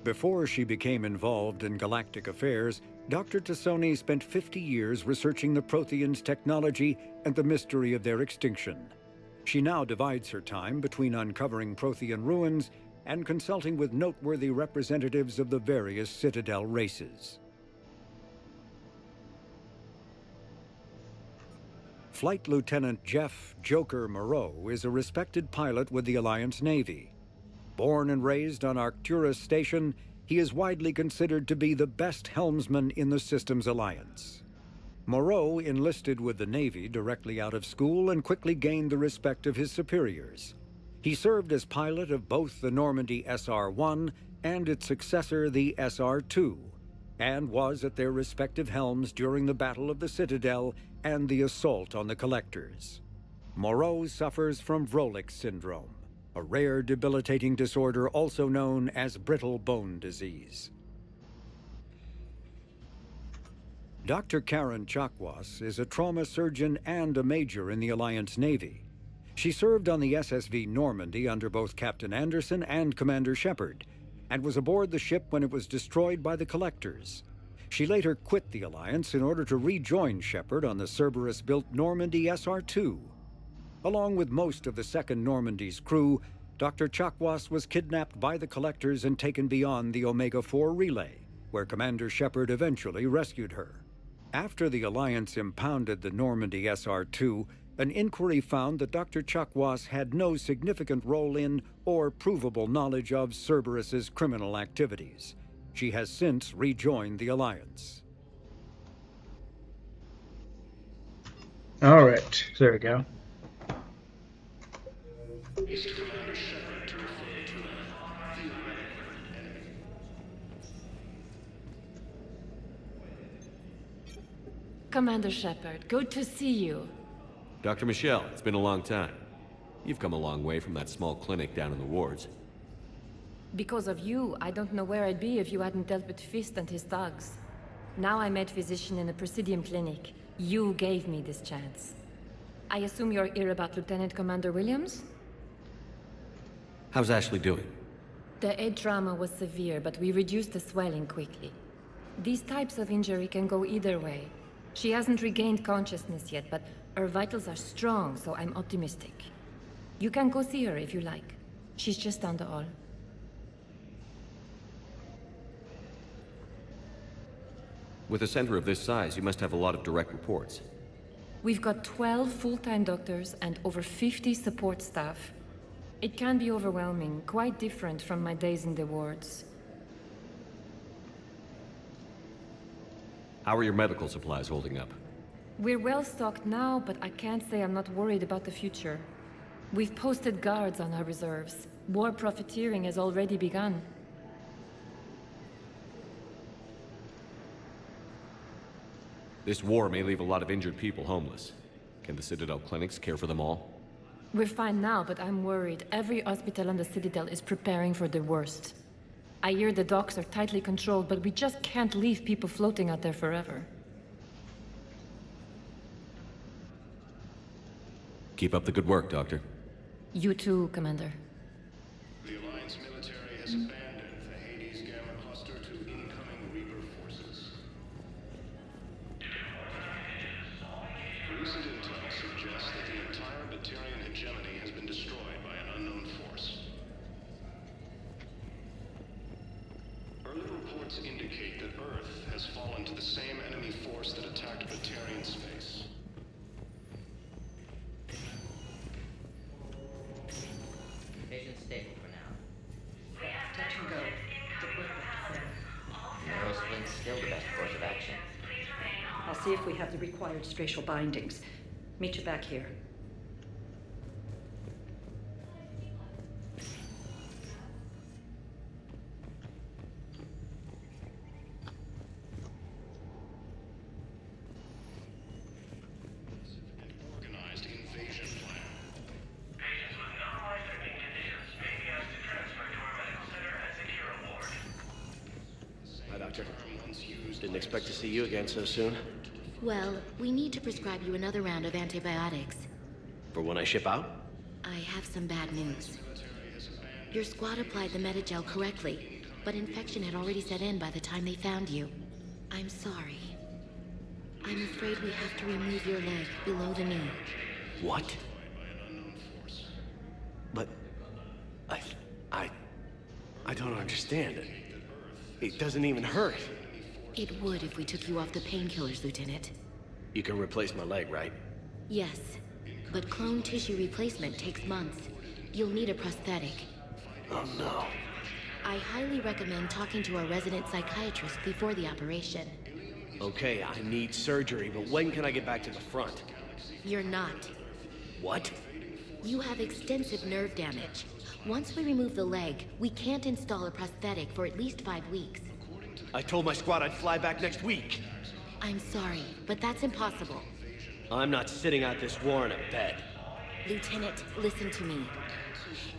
Before she became involved in galactic affairs, Dr. Tassoni spent 50 years researching the Protheans' technology and the mystery of their extinction. She now divides her time between uncovering Prothean ruins and consulting with noteworthy representatives of the various Citadel races. Flight Lieutenant Jeff Joker Moreau is a respected pilot with the Alliance Navy. Born and raised on Arcturus Station, he is widely considered to be the best helmsman in the Systems Alliance. Moreau enlisted with the Navy directly out of school and quickly gained the respect of his superiors. He served as pilot of both the Normandy SR-1 and its successor, the SR-2, and was at their respective helms during the Battle of the Citadel and the assault on the Collectors. Moreau suffers from Vrolik syndrome, a rare debilitating disorder also known as brittle bone disease. Dr. Karen Chakwas is a trauma surgeon and a major in the Alliance Navy. She served on the SSV Normandy under both Captain Anderson and Commander Shepard, and was aboard the ship when it was destroyed by the Collectors. She later quit the Alliance in order to rejoin Shepard on the Cerberus-built Normandy SR-2. Along with most of the Second Normandy's crew, Dr. Chakwas was kidnapped by the Collectors and taken beyond the Omega-4 relay, where Commander Shepard eventually rescued her. After the Alliance impounded the Normandy SR-2, an inquiry found that Dr. Chakwas had no significant role in or provable knowledge of Cerberus's criminal activities. She has since rejoined the Alliance. All right, there we go. Commander Shepard, good to see you. Dr. Michelle, it's been a long time. You've come a long way from that small clinic down in the wards. Because of you, I don't know where I'd be if you hadn't dealt with Fist and his thugs. Now I'm head physician in a Presidium clinic. You gave me this chance. I assume you're here about Lieutenant Commander Williams? How's Ashley doing? The head trauma was severe, but we reduced the swelling quickly. These types of injury can go either way. She hasn't regained consciousness yet, but her vitals are strong, so I'm optimistic. You can go see her if you like. She's just down the hall. With a center of this size, you must have a lot of direct reports. We've got 12 full-time doctors and over 50 support staff. It can be overwhelming, quite different from my days in the wards. How are your medical supplies holding up? We're well stocked now, but I can't say I'm not worried about the future. We've posted guards on our reserves. War profiteering has already begun. This war may leave a lot of injured people homeless. Can the Citadel clinics care for them all? We're fine now, but I'm worried. Every hospital on the Citadel is preparing for the worst. I hear the docks are tightly controlled, but we just can't leave people floating out there forever. Keep up the good work, Doctor. You too, Commander. The Alliance military has abandoned the Hades Gamma cluster to incoming Reaper forces. Recent intel suggests that the entire Batarian hegemony has been destroyed by an unknown force. Early reports indicate that Earth has fallen to the same enemy force that attacked Batarian space. Patient stable for now. Touch and go. Neurosplint's still the best course of action. I'll see if we have the required spatial bindings. Meet you back here. Organized invasion plan. Patients with non-life-threatening conditions may be asked to transfer to our medical center and secure a ward. Hi, Doctor. Didn't expect to see you again so soon. Well, we need to prescribe you another round of antibiotics. For when I ship out? I have some bad news. Your squad applied the Metagel correctly, but infection had already set in by the time they found you. I'm sorry. I'm afraid we have to remove your leg below the knee. What? But... I don't understand it. It doesn't even hurt. It would if we took you off the painkillers, Lieutenant. You can replace my leg, right? Yes, but clone tissue replacement takes months. You'll need a prosthetic. Oh no. I highly recommend talking to our resident psychiatrist before the operation. Okay, I need surgery, but when can I get back to the front? You're not. What? You have extensive nerve damage. Once we remove the leg, we can't install a prosthetic for at least 5 weeks. I told my squad I'd fly back next week. I'm sorry, but that's impossible. I'm not sitting out this war in a bed. Lieutenant, listen to me.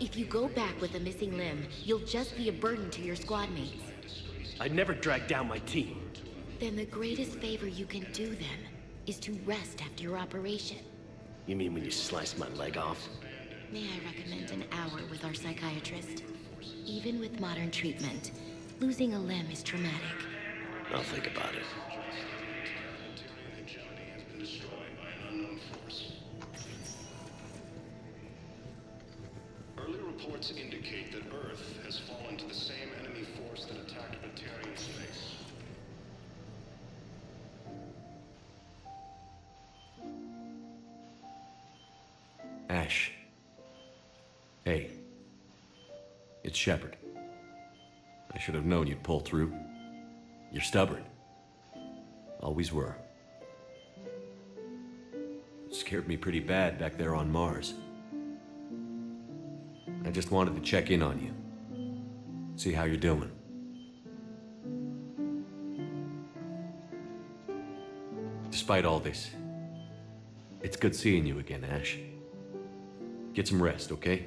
If you go back with a missing limb, you'll just be a burden to your squad mates. I'd never drag down my team. Then the greatest favor you can do them is to rest after your operation. You mean when you slice my leg off? May I recommend an hour with our psychiatrist? Even with modern treatment, losing a limb is traumatic. I'll think about it. Early reports indicate that Earth has fallen to the same enemy force that attacked Batarian space. Ash. Hey. It's Shepard. I should have known you'd pull through. You're stubborn. Always were. Scared me pretty bad back there on Mars. I just wanted to check in on you. See how you're doing. Despite all this, it's good seeing you again, Ash. Get some rest, okay?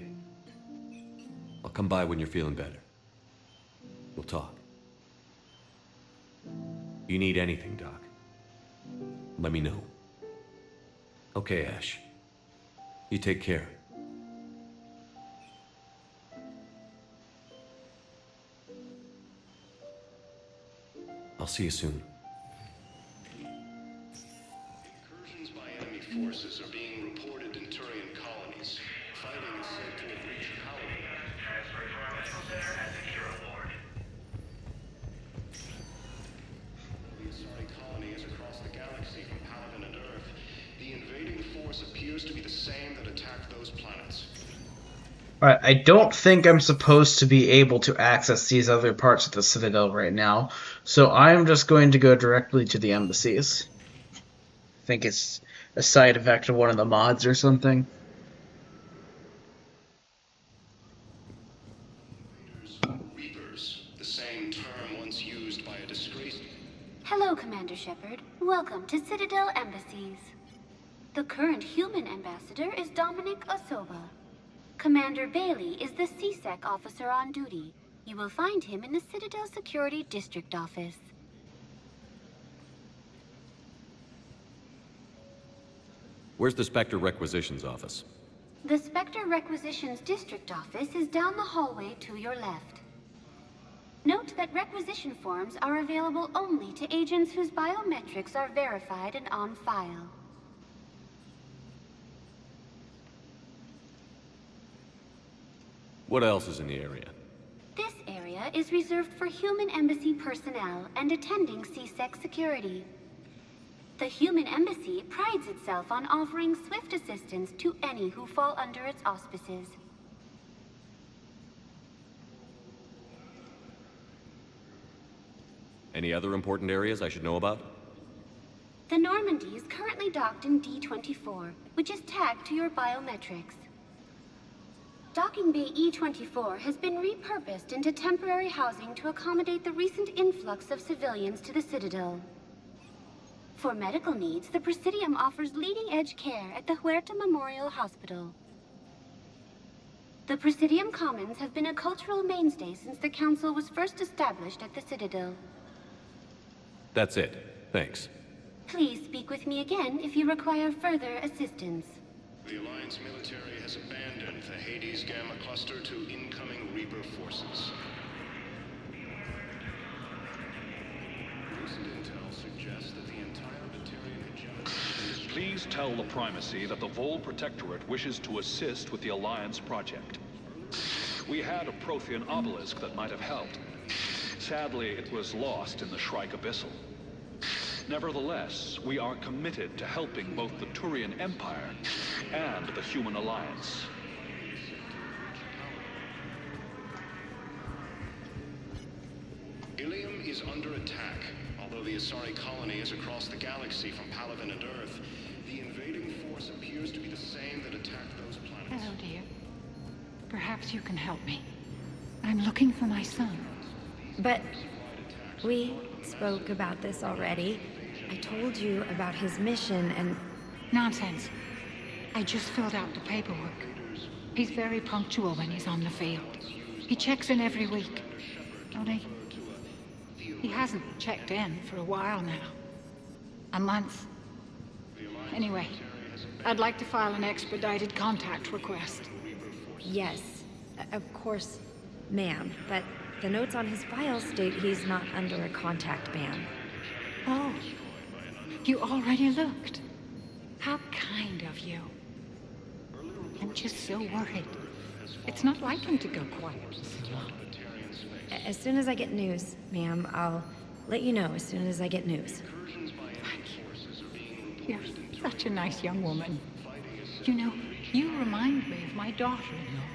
I'll come by when you're feeling better. We'll talk. You need anything, Doc, let me know. Okay, Ash. You take care. I'll see you soon. Incursions by enemy forces are being reported in Turian colonies. Fighting is said to have reached Paragon. Transfer to our medical center and secure a ward. The Asari Alright, I don't think I'm supposed to be able to access these other parts of the Citadel right now, so I'm just going to go directly to the embassies. I think it's a side effect of one of the mods or something. Reapers, the same term once used by a disgraced... Hello, Commander Shepard. Welcome to Citadel Embassies. The current human ambassador is Dominic Osoba. Commander Bailey is the CSEC officer on duty. You will find him in the Citadel Security District office. Where's the Spectre Requisitions office? The Spectre Requisitions District office is down the hallway to your left. Note that requisition forms are available only to agents whose biometrics are verified and on file. What else is in the area? This area is reserved for human embassy personnel and attending CSEC security. The human embassy prides itself on offering swift assistance to any who fall under its auspices. Any other important areas I should know about? The Normandy is currently docked in D-24, which is tagged to your biometrics. Docking Bay E-24 has been repurposed into temporary housing to accommodate the recent influx of civilians to the Citadel. For medical needs, the Presidium offers leading-edge care at the Huerta Memorial Hospital. The Presidium Commons have been a cultural mainstay since the Council was first established at the Citadel. That's it. Thanks. Please speak with me again if you require further assistance. The Alliance military has abandoned the Hades Gamma cluster to incoming Reaper forces. Recent intel suggests that the entire Batarian hegemony... Please tell the Primacy that the Vol Protectorate wishes to assist with the Alliance project. We had a Prothean obelisk that might have helped. Sadly, it was lost in the Shrike Abyssal. Nevertheless, we are committed to helping both the Turian Empire and the Human Alliance. Ilium is under attack. Although the Asari colony is across the galaxy from Paladin and Earth, the invading force appears to be the same that attacked those planets. Hello, dear. Perhaps you can help me. I'm looking for my son. But we spoke about this already. I told you about his mission and... Nonsense. I just filled out the paperwork. He's very punctual when he's on the field. He checks in every week. Only... he hasn't checked in for a while now. A month. Anyway, I'd like to file an expedited contact request. Yes, of course, ma'am. But the notes on his file state he's not under a contact ban. Oh, you already looked. How kind of you. I'm just so worried. It's not like him to go quiet so long. As soon as I get news, ma'am, I'll let you know as soon as I get news. Thank you. You're such a nice young woman. You know, you remind me of my daughter-in-law.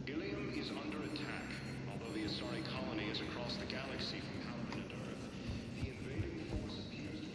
Ilium is under attack. Although the Asari colony is across the galaxy from Paladin and Earth, the invading force appears to be...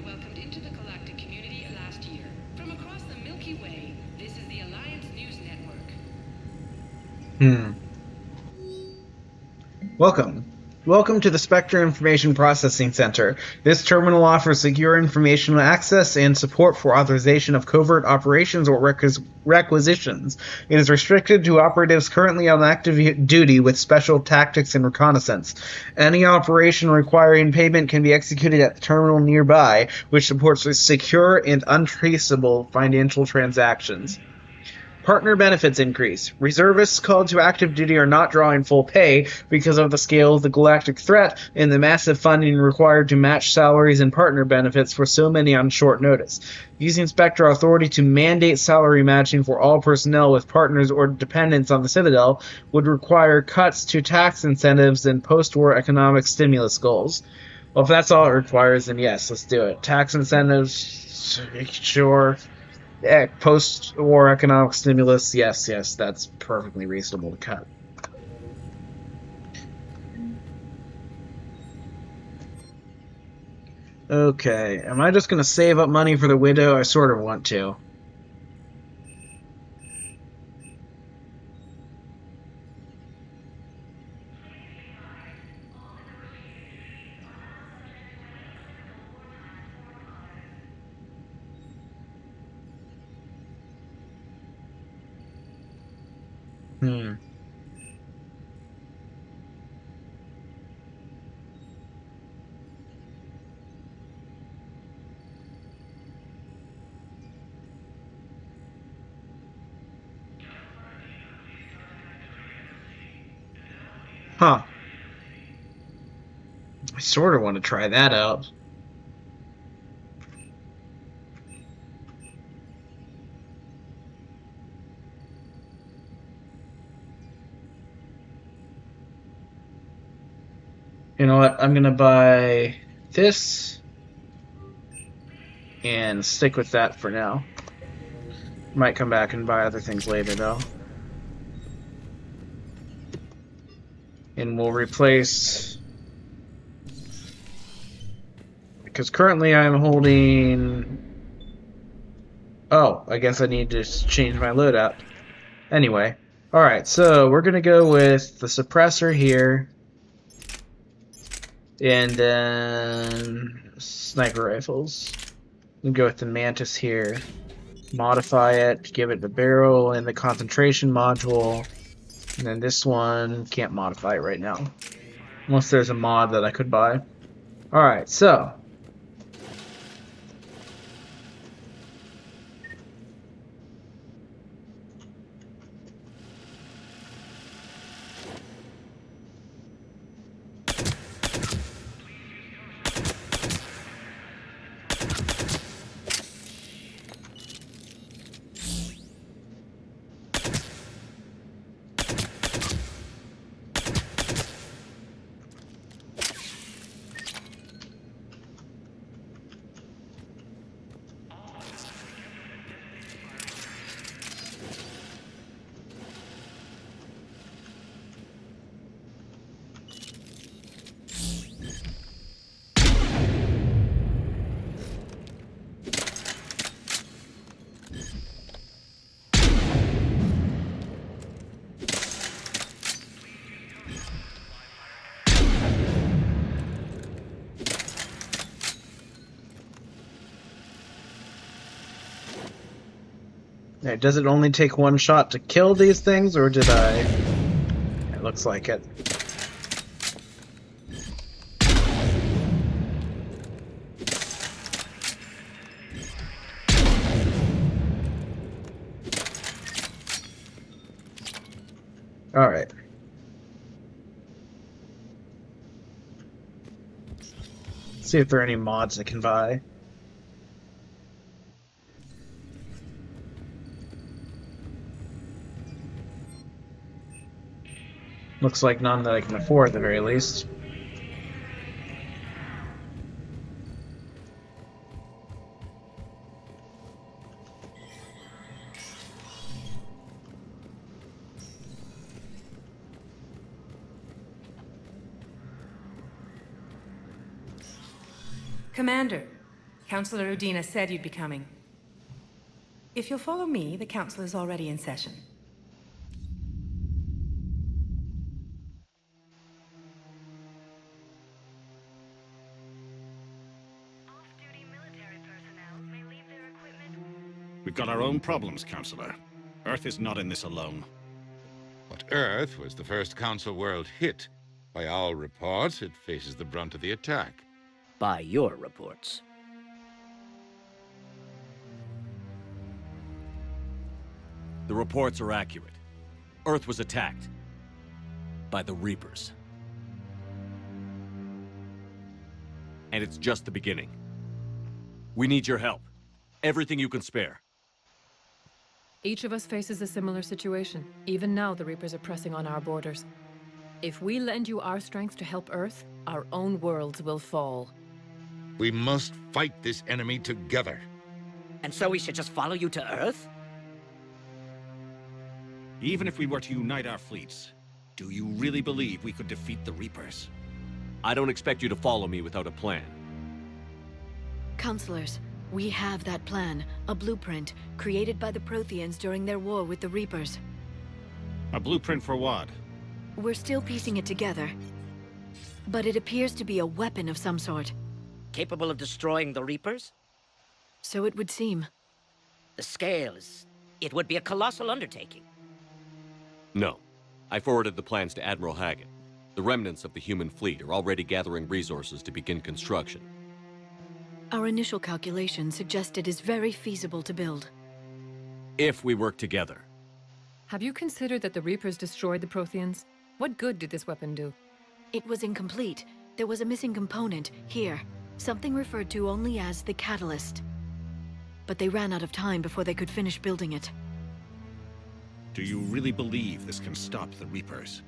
welcomed into the Galactic Community last year. From across the Milky Way, this is the Alliance News Network. Welcome. Welcome to the Spectre Information Processing Center. This terminal offers secure information access and support for authorization of covert operations or requisitions. It is restricted to operatives currently on active duty with special tactics and reconnaissance. Any operation requiring payment can be executed at the terminal nearby, which supports secure and untraceable financial transactions. Partner benefits increase. Reservists called to active duty are not drawing full pay because of the scale of the galactic threat and the massive funding required to match salaries and partner benefits for so many on short notice. Using Spectre authority to mandate salary matching for all personnel with partners or dependents on the Citadel would require cuts to tax incentives and post-war economic stimulus goals. Well, if that's all it requires, then yes, let's do it. Tax incentives, sure. Post-war economic stimulus, yes, that's perfectly reasonable to cut. Okay, am I just going to save up money for the widow? I sort of want to. Huh. I sort of want to try that out. You know what? I'm going to buy this and stick with that for now. Might come back and buy other things later, though. And we'll replace... Because currently I'm holding... Oh, I guess I need to change my loadout. Anyway. Alright, so we're going to go with the suppressor here. And then... sniper rifles. We'll go with the Mantis here. Modify it, give it the barrel and the concentration module. And then this one, can't modify it right now. Unless there's a mod that I could buy. Alright, so. Now, does it only take one shot to kill these things, or did I... It looks like it. Alright. See if there are any mods I can buy. Looks like none that I can afford at the very least. Commander, Councillor Udina said you'd be coming. If you'll follow me, the council is already in session. We've got our own problems, Counselor. Earth is not in this alone. But Earth was the first Council world hit. By all reports, it faces the brunt of the attack. By your reports. The reports are accurate. Earth was attacked. By the Reapers. And it's just the beginning. We need your help. Everything you can spare. Each of us faces a similar situation. Even now, the Reapers are pressing on our borders. If we lend you our strength to help Earth, our own worlds will fall. We must fight this enemy together. And so we should just follow you to Earth? Even if we were to unite our fleets, do you really believe we could defeat the Reapers? I don't expect you to follow me without a plan. Counselors, we have that plan, a blueprint, created by the Protheans during their war with the Reapers. A blueprint for what? We're still piecing it together. But it appears to be a weapon of some sort. Capable of destroying the Reapers? So it would seem. The scale is... it would be a colossal undertaking. No. I forwarded the plans to Admiral Hackett. The remnants of the human fleet are already gathering resources to begin construction. Our initial calculations suggest it is very feasible to build. If we work together. Have you considered that the Reapers destroyed the Protheans? What good did this weapon do? It was incomplete. There was a missing component, here. Something referred to only as the catalyst. But they ran out of time before they could finish building it. Do you really believe this can stop the Reapers?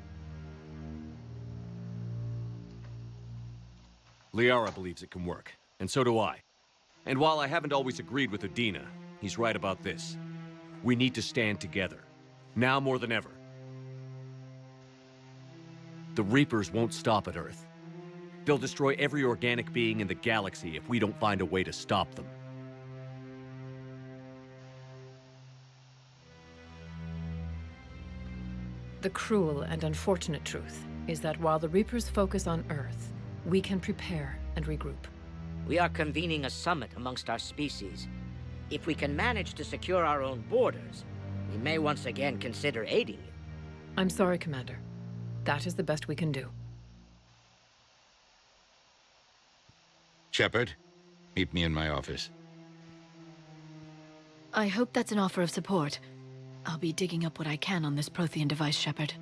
Liara believes it can work, and so do I. And while I haven't always agreed with Udina, he's right about this. We need to stand together. Now more than ever. The Reapers won't stop at Earth. They'll destroy every organic being in the galaxy if we don't find a way to stop them. The cruel and unfortunate truth is that while the Reapers focus on Earth, we can prepare and regroup. We are convening a summit amongst our species. If we can manage to secure our own borders, we may once again consider aiding you. I'm sorry, Commander. That is the best we can do. Shepard, meet me in my office. I hope that's an offer of support. I'll be digging up what I can on this Prothean device, Shepard.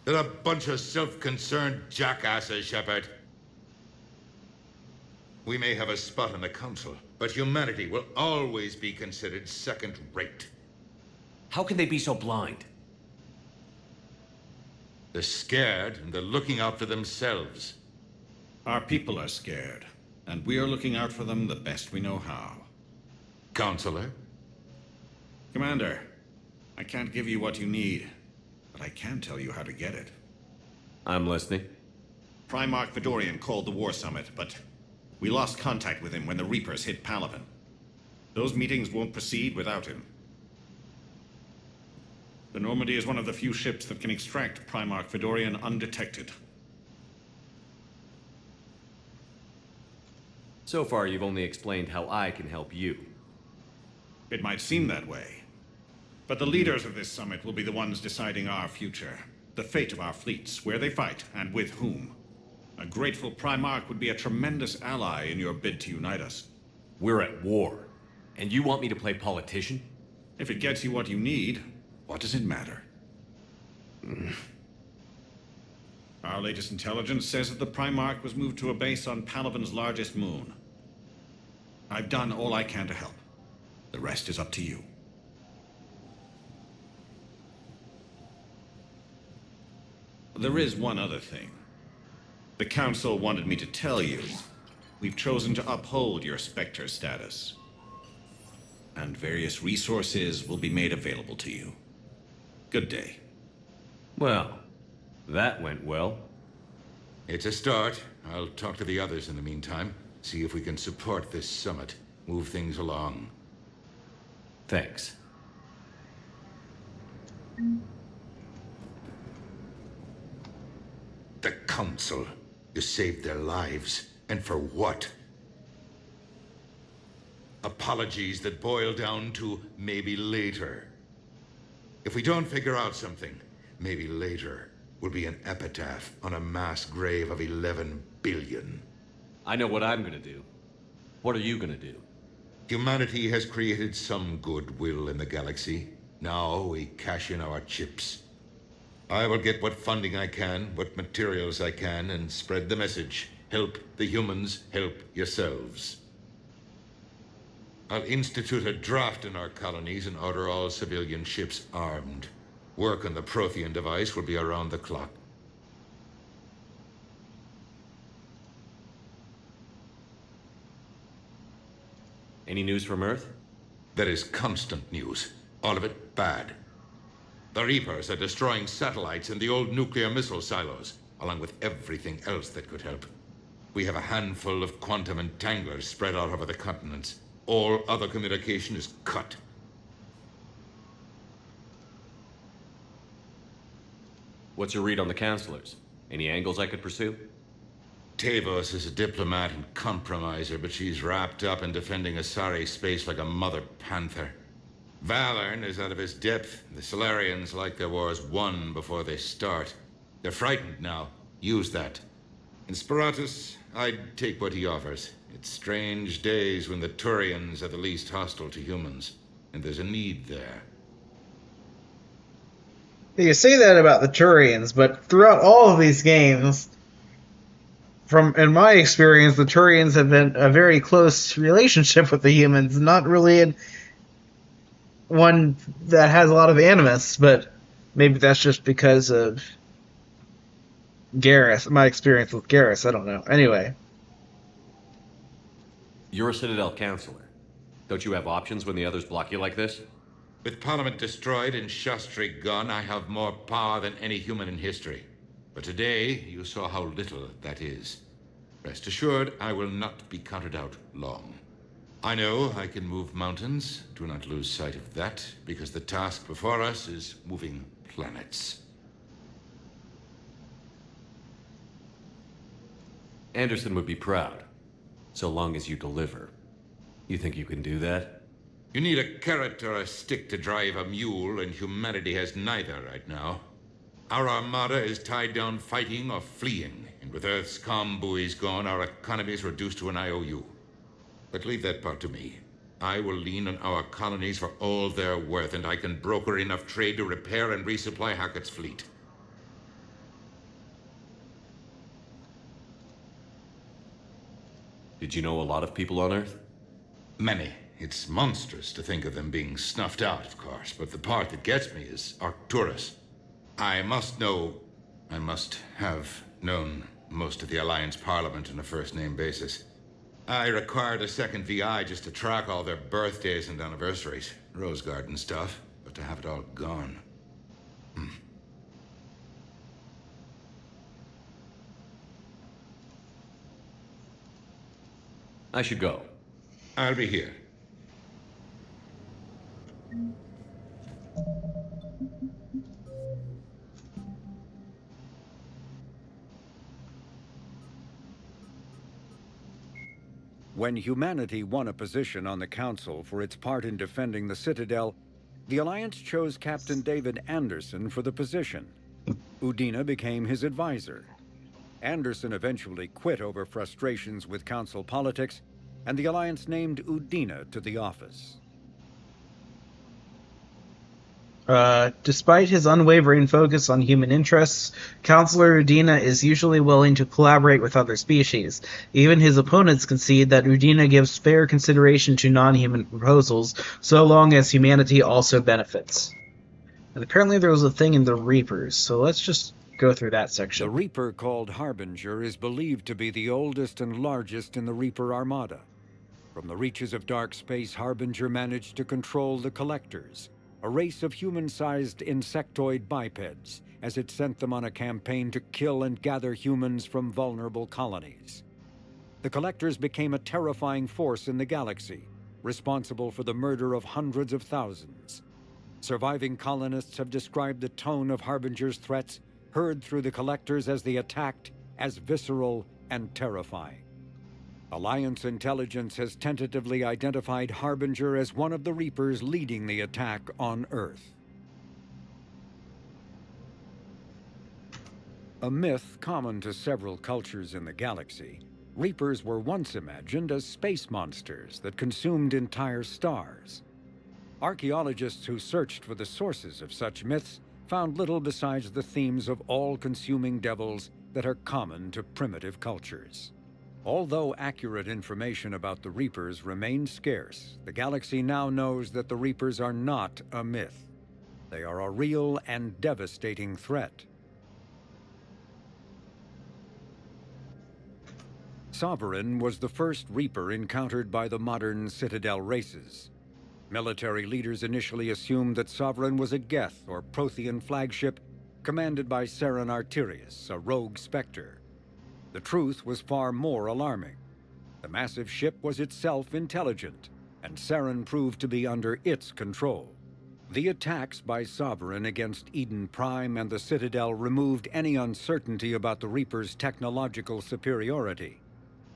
They're a bunch of self-concerned jackasses, Shepard. We may have a spot on the Council, but humanity will always be considered second-rate. How can they be so blind? They're scared, and they're looking out for themselves. Our people are scared, and we are looking out for them the best we know how. Counselor? Commander, I can't give you what you need, but I can tell you how to get it. I'm listening. Primarch Fedorian called the War Summit, but we lost contact with him when the Reapers hit Palaven. Those meetings won't proceed without him. The Normandy is one of the few ships that can extract Primarch Fedorian undetected. So far, you've only explained how I can help you. It might seem that way. But the leaders of this summit will be the ones deciding our future. The fate of our fleets, where they fight, and with whom. A grateful Primarch would be a tremendous ally in your bid to unite us. We're at war. And you want me to play politician? If it gets you what you need, what does it matter? Our latest intelligence says that the Primarch was moved to a base on Palaven's largest moon. I've done all I can to help. The rest is up to you. There is one other thing. The Council wanted me to tell you. We've chosen to uphold your Spectre status. And various resources will be made available to you. Good day. Well, that went well. It's a start. I'll talk to the others in the meantime. See if we can support this summit. Move things along. Thanks. The Council. You saved their lives. And for what? Apologies that boil down to maybe later. If we don't figure out something, maybe later will be an epitaph on a mass grave of 11 billion. I know what I'm gonna do. What are you gonna do? Humanity has created some goodwill in the galaxy. Now we cash in our chips. I will get what funding I can, what materials I can, and spread the message. Help the humans, help yourselves. I'll institute a draft in our colonies and order all civilian ships armed. Work on the Prothean device will be around the clock. Any news from Earth? There is constant news. All of it bad. The Reapers are destroying satellites and the old nuclear missile silos, along with everything else that could help. We have a handful of quantum entanglers spread out over the continents. All other communication is cut. What's your read on the counselors? Any angles I could pursue? Tavos is a diplomat and compromiser, but she's wrapped up in defending Asari space like a mother panther. Valorn is out of his depth. The Solarians like their wars won before they start. They're frightened now. Use that. In Sparatus, I'd take what he offers. It's strange days when the Turians are the least hostile to humans, and there's a need there. You say that about the Turians, but throughout all of these games, in my experience, the Turians have been a very close relationship with the humans, not really one that has a lot of animus, but maybe that's just because of Garrus, my experience with Garrus, I don't know. Anyway. You're a Citadel counselor. Don't you have options when the others block you like this? With Parliament destroyed and Shastri gone, I have more power than any human in history. But today, you saw how little that is. Rest assured, I will not be counted out long. I know I can move mountains. Do not lose sight of that, because the task before us is moving planets. Anderson would be proud, so long as you deliver. You think you can do that? You need a carrot or a stick to drive a mule, and humanity has neither right now. Our armada is tied down fighting or fleeing, and with Earth's comm buoys gone, our economy is reduced to an IOU. But leave that part to me. I will lean on our colonies for all they're worth, and I can broker enough trade to repair and resupply Hackett's fleet. Did you know a lot of people on Earth? Many. It's monstrous to think of them being snuffed out, of course, but the part that gets me is Arcturus. I must have known most of the Alliance Parliament on a first-name basis. I required a second VI just to track all their birthdays and anniversaries. Rose Garden stuff, but to have it all gone. I should go. I'll be here. When humanity won a position on the Council for its part in defending the Citadel, the Alliance chose Captain David Anderson for the position. Udina became his advisor. Anderson eventually quit over frustrations with Council politics, and the Alliance named Udina to the office. Despite his unwavering focus on human interests, Counselor Udina is usually willing to collaborate with other species. Even his opponents concede that Udina gives fair consideration to non-human proposals, so long as humanity also benefits. And apparently there was a thing in the Reapers, so let's just go through that section. The Reaper called Harbinger is believed to be the oldest and largest in the Reaper Armada. From the reaches of dark space, Harbinger managed to control the Collectors, a race of human-sized insectoid bipeds, as it sent them on a campaign to kill and gather humans from vulnerable colonies. The Collectors became a terrifying force in the galaxy, responsible for the murder of hundreds of thousands. Surviving colonists have described the tone of Harbinger's threats heard through the Collectors as they attacked as visceral and terrifying. Alliance intelligence has tentatively identified Harbinger as one of the Reapers leading the attack on Earth. A myth common to several cultures in the galaxy, Reapers were once imagined as space monsters that consumed entire stars. Archaeologists who searched for the sources of such myths found little besides the themes of all-consuming devils that are common to primitive cultures. Although accurate information about the Reapers remains scarce, the galaxy now knows that the Reapers are not a myth. They are a real and devastating threat. Sovereign was the first Reaper encountered by the modern Citadel races. Military leaders initially assumed that Sovereign was a Geth or Prothean flagship commanded by Saren Arterius, a rogue Spectre. The truth was far more alarming. The massive ship was itself intelligent, and Saren proved to be under its control. The attacks by Sovereign against Eden Prime and the Citadel removed any uncertainty about the Reaper's technological superiority.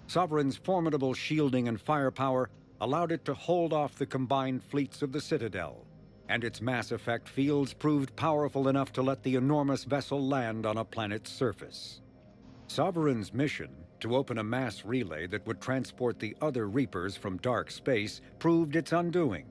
Sovereign's formidable shielding and firepower allowed it to hold off the combined fleets of the Citadel, and its mass effect fields proved powerful enough to let the enormous vessel land on a planet's surface. Sovereign's mission, to open a mass relay that would transport the other Reapers from dark space, proved its undoing.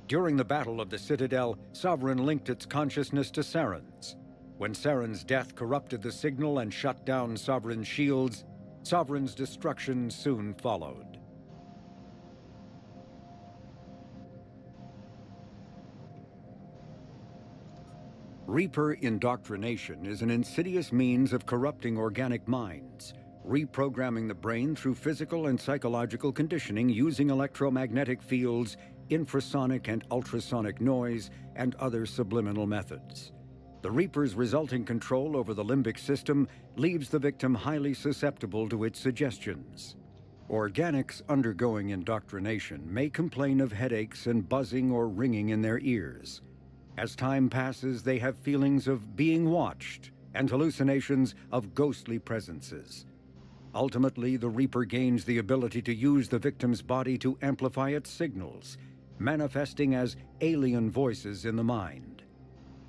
During the Battle of the Citadel, Sovereign linked its consciousness to Saren's. When Saren's death corrupted the signal and shut down Sovereign's shields, Sovereign's destruction soon followed. Reaper indoctrination is an insidious means of corrupting organic minds, reprogramming the brain through physical and psychological conditioning using electromagnetic fields, infrasonic and ultrasonic noise, and other subliminal methods. The Reaper's resulting control over the limbic system leaves the victim highly susceptible to its suggestions. Organics undergoing indoctrination may complain of headaches and buzzing or ringing in their ears. As time passes, they have feelings of being watched and hallucinations of ghostly presences. Ultimately, the Reaper gains the ability to use the victim's body to amplify its signals, manifesting as alien voices in the mind.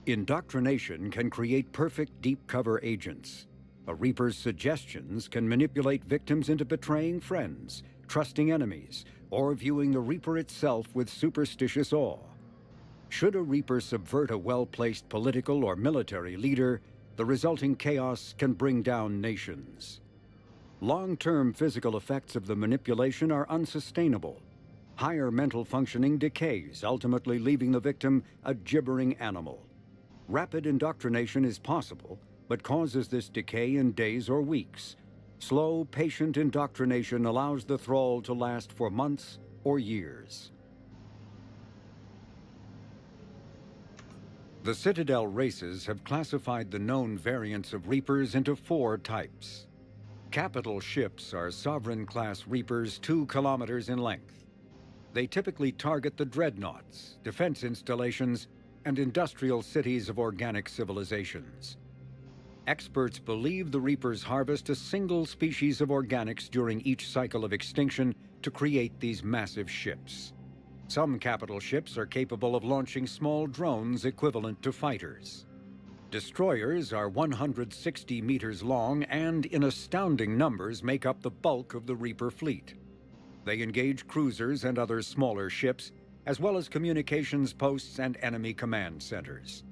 Indoctrination can create perfect deep cover agents. A Reaper's suggestions can manipulate victims into betraying friends, trusting enemies, or viewing the Reaper itself with superstitious awe. Should a Reaper subvert a well-placed political or military leader, the resulting chaos can bring down nations. Long-term physical effects of the manipulation are unsustainable. Higher mental functioning decays, ultimately leaving the victim a gibbering animal. Rapid indoctrination is possible, but causes this decay in days or weeks. Slow, patient indoctrination allows the thrall to last for months or years. The Citadel races have classified the known variants of Reapers into 4 types. Capital ships are Sovereign-class Reapers 2 kilometers in length. They typically target the dreadnoughts, defense installations, and industrial cities of organic civilizations. Experts believe the Reapers harvest a single species of organics during each cycle of extinction to create these massive ships. Some capital ships are capable of launching small drones equivalent to fighters. Destroyers are 160 meters long and, in astounding numbers, make up the bulk of the Reaper fleet. They engage cruisers and other smaller ships, as well as communications posts and enemy command centers.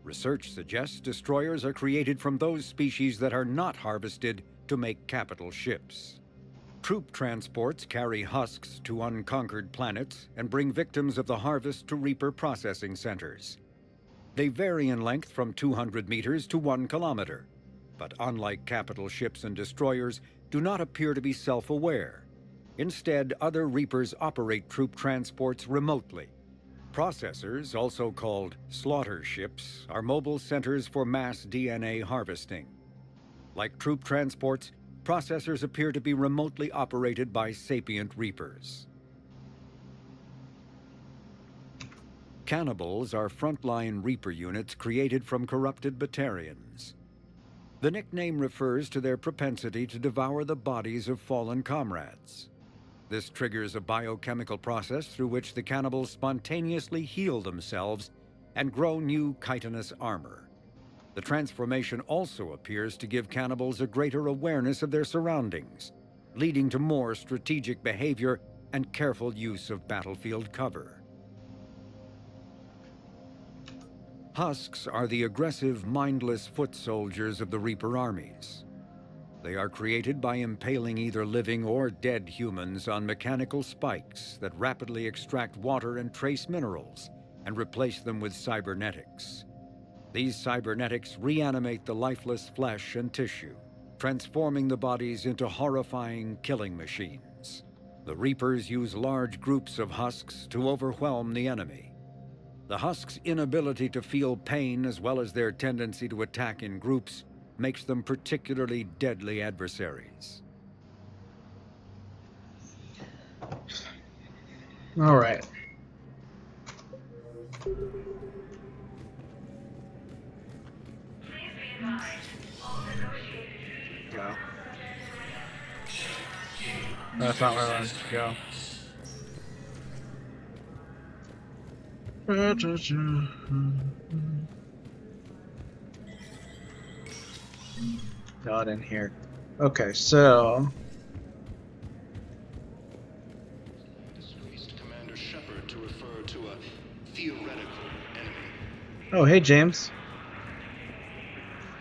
Research suggests destroyers are created from those species that are not harvested to make capital ships. Troop transports carry husks to unconquered planets and bring victims of the harvest to Reaper processing centers. They vary in length from 200 meters to 1 kilometer, but unlike capital ships and destroyers, do not appear to be self-aware. Instead, other Reapers operate troop transports remotely. Processors, also called slaughter ships, are mobile centers for mass DNA harvesting. Like troop transports, processors appear to be remotely operated by sapient Reapers. Cannibals are frontline Reaper units created from corrupted Batarians. The nickname refers to their propensity to devour the bodies of fallen comrades. This triggers a biochemical process through which the cannibals spontaneously heal themselves and grow new chitinous armor. The transformation also appears to give cannibals a greater awareness of their surroundings, leading to more strategic behavior and careful use of battlefield cover. Husks are the aggressive, mindless foot soldiers of the Reaper armies. They are created by impaling either living or dead humans on mechanical spikes that rapidly extract water and trace minerals and replace them with cybernetics. These cybernetics reanimate the lifeless flesh and tissue, transforming the bodies into horrifying killing machines. The Reapers use large groups of husks to overwhelm the enemy. The husks' inability to feel pain, as well as their tendency to attack in groups, makes them particularly deadly adversaries. All right. Go. That's not where I wanted to go. Not in here. Okay, so Commander Shepard to refer to a theoretical enemy. oh, hey, James.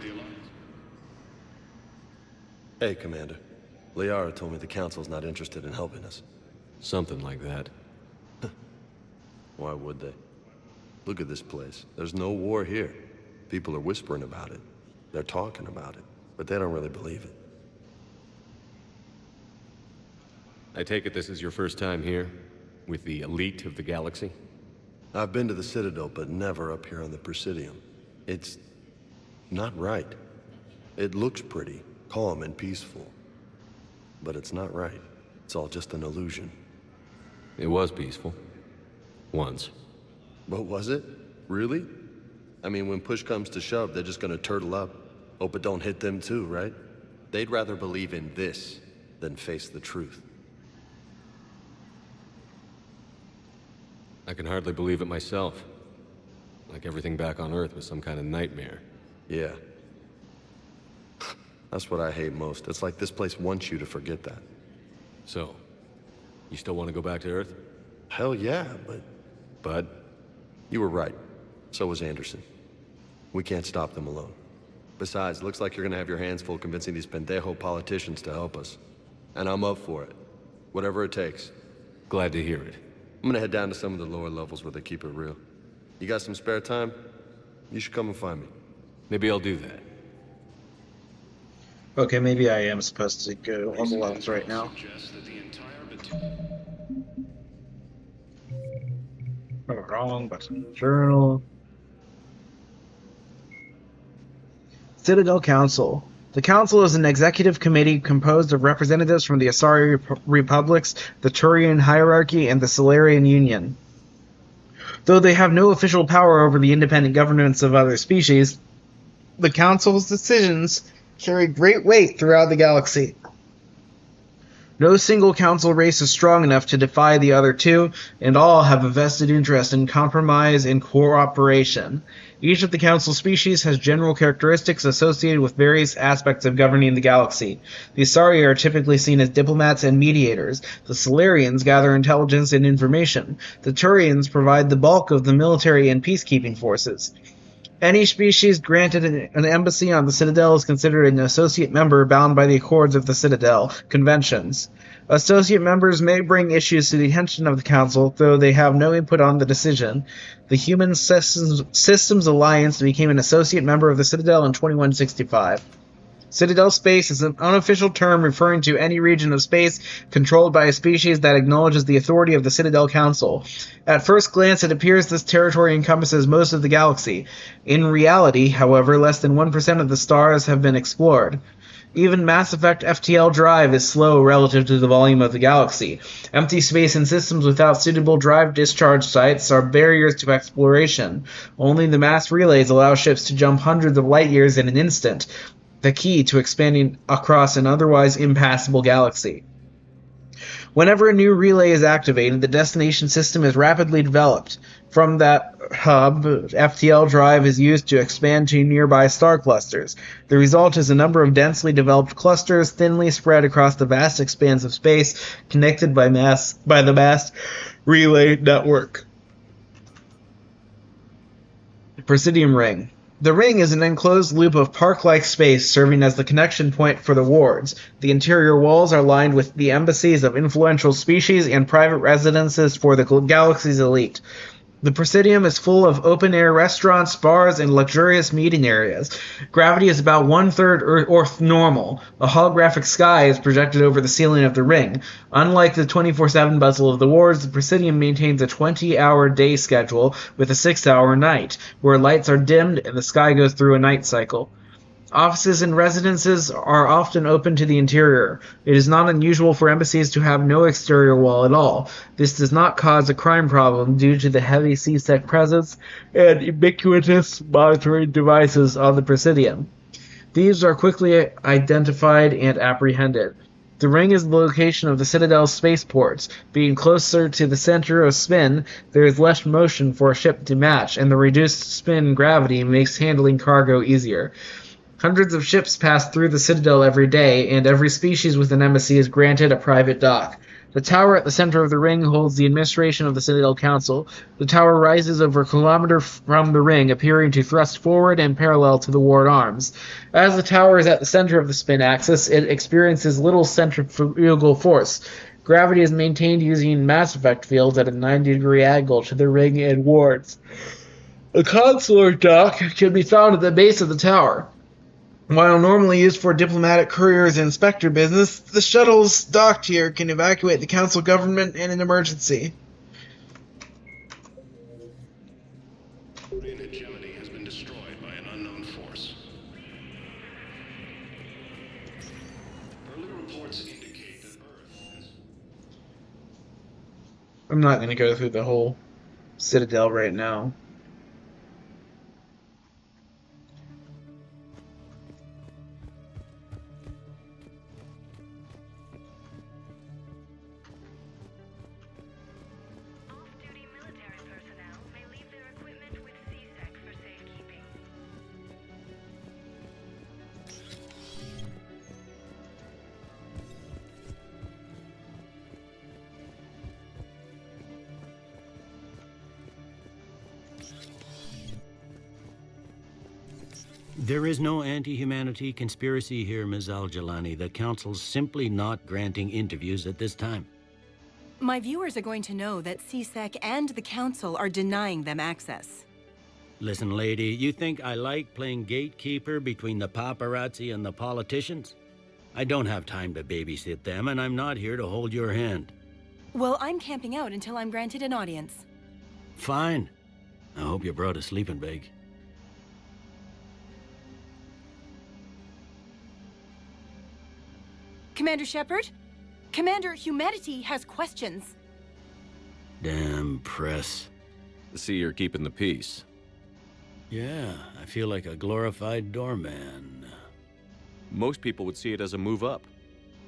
The Alliance. Hey, Commander. Liara told me the Council's not interested in helping us. Something like that. Why would they? Look at this place. There's no war here. People are whispering about it. They're talking about it, but they don't really believe it. I take it this is your first time here, with the elite of the galaxy? I've been to the Citadel, but never up here on the Presidium. It's not right. It looks pretty, calm and peaceful. But it's not right. It's all just an illusion. It was peaceful. Once. But was it? Really? I mean, when push comes to shove, they're just gonna turtle up. Hope it don't hit them too, right? They'd rather believe in this than face the truth. I can hardly believe it myself. Like everything back on Earth was some kind of nightmare. Yeah. That's what I hate most. It's like this place wants you to forget that. So, you still want to go back to Earth? Hell yeah, but... You were right. So was Anderson. We can't stop them alone. Besides, looks like you're gonna have your hands full convincing these pendejo politicians to help us. And I'm up for it. Whatever it takes. Glad to hear it. I'm gonna head down to some of the lower levels where they keep it real. You got some spare time? You should come and find me. Maybe I'll do that. Okay, maybe I am supposed to go on the levels right now. Oh, wrong button. Journal. Citadel Council. The Council is an executive committee composed of representatives from the Asari Republics, the Turian Hierarchy, and the Solarian Union. Though they have no official power over the independent governments of other species, the Council's decisions carry great weight throughout the galaxy. No single council race is strong enough to defy the other two, and all have a vested interest in compromise and cooperation. Each of the council species has general characteristics associated with various aspects of governing the galaxy. The Asari are typically seen as diplomats and mediators. The Solarians gather intelligence and information. The Turians provide the bulk of the military and peacekeeping forces. Any species granted an embassy on the Citadel is considered an associate member bound by the Accords of the Citadel Conventions. Associate members may bring issues to the attention of the Council, though they have no input on the decision. The Human Systems Alliance became an associate member of the Citadel in 2165. Citadel space is an unofficial term referring to any region of space controlled by a species that acknowledges the authority of the Citadel Council. At first glance, it appears this territory encompasses most of the galaxy. In reality, however, less than 1% of the stars have been explored. Even Mass Effect FTL drive is slow relative to the volume of the galaxy. Empty space and systems without suitable drive discharge sites are barriers to exploration. Only the mass relays allow ships to jump hundreds of light years in an instant. the key to expanding across an otherwise impassable galaxy. Whenever a new relay is activated, the destination system is rapidly developed. From that hub, FTL drive is used to expand to nearby star clusters. The result is a number of densely developed clusters thinly spread across the vast expanse of space, connected by the vast relay network. Presidium Ring. The ring is an enclosed loop of park-like space serving as the connection point for the wards. The interior walls are lined with the embassies of influential species and private residences for the galaxy's elite. The Presidium is full of open-air restaurants, bars, and luxurious meeting areas. Gravity is about one-third Earth normal. A holographic sky is projected over the ceiling of the ring. Unlike the 24/7 bustle of the wards, the Presidium maintains a 20-hour day schedule with a 6-hour night, where lights are dimmed and the sky goes through a night cycle. Offices and residences are often open to the interior. It is not unusual for embassies to have no exterior wall at all. This does not cause a crime problem due to the heavy C-Sec presence and ubiquitous monitoring devices on the Presidium. Thieves are quickly identified and apprehended. The ring is the location of the Citadel's spaceports. Being closer to the center of spin, there is less motion for a ship to match, and the reduced spin gravity makes handling cargo easier. Hundreds of ships pass through the Citadel every day, and every species with an embassy is granted a private dock. The tower at the center of the ring holds the administration of the Citadel Council. The tower rises over a kilometer from the ring, appearing to thrust forward and parallel to the ward arms. As the tower is at the center of the spin axis, it experiences little centrifugal force. Gravity is maintained using mass effect fields at a 90-degree angle to the ring and wards. A consular dock can be found at the base of the tower. While normally used for diplomatic couriers and inspector business, the shuttles docked here can evacuate the council government in an emergency. Hegemony has been destroyed by an unknown force. Early reports indicate that Earth has... I'm not going to go through the whole Citadel right now. There is no anti-humanity conspiracy here, Ms. Al-Jalani. The Council's simply not granting interviews at this time. My viewers are going to know that C-Sec and the Council are denying them access. Listen, lady, you think I like playing gatekeeper between the paparazzi and the politicians? I don't have time to babysit them, and I'm not here to hold your hand. Well, I'm camping out until I'm granted an audience. Fine. I hope you brought a sleeping bag. Commander Shepard? Commander Humanity has questions. Damn press. See, you're keeping the peace. Yeah, I feel like a glorified doorman. Most people would see it as a move up.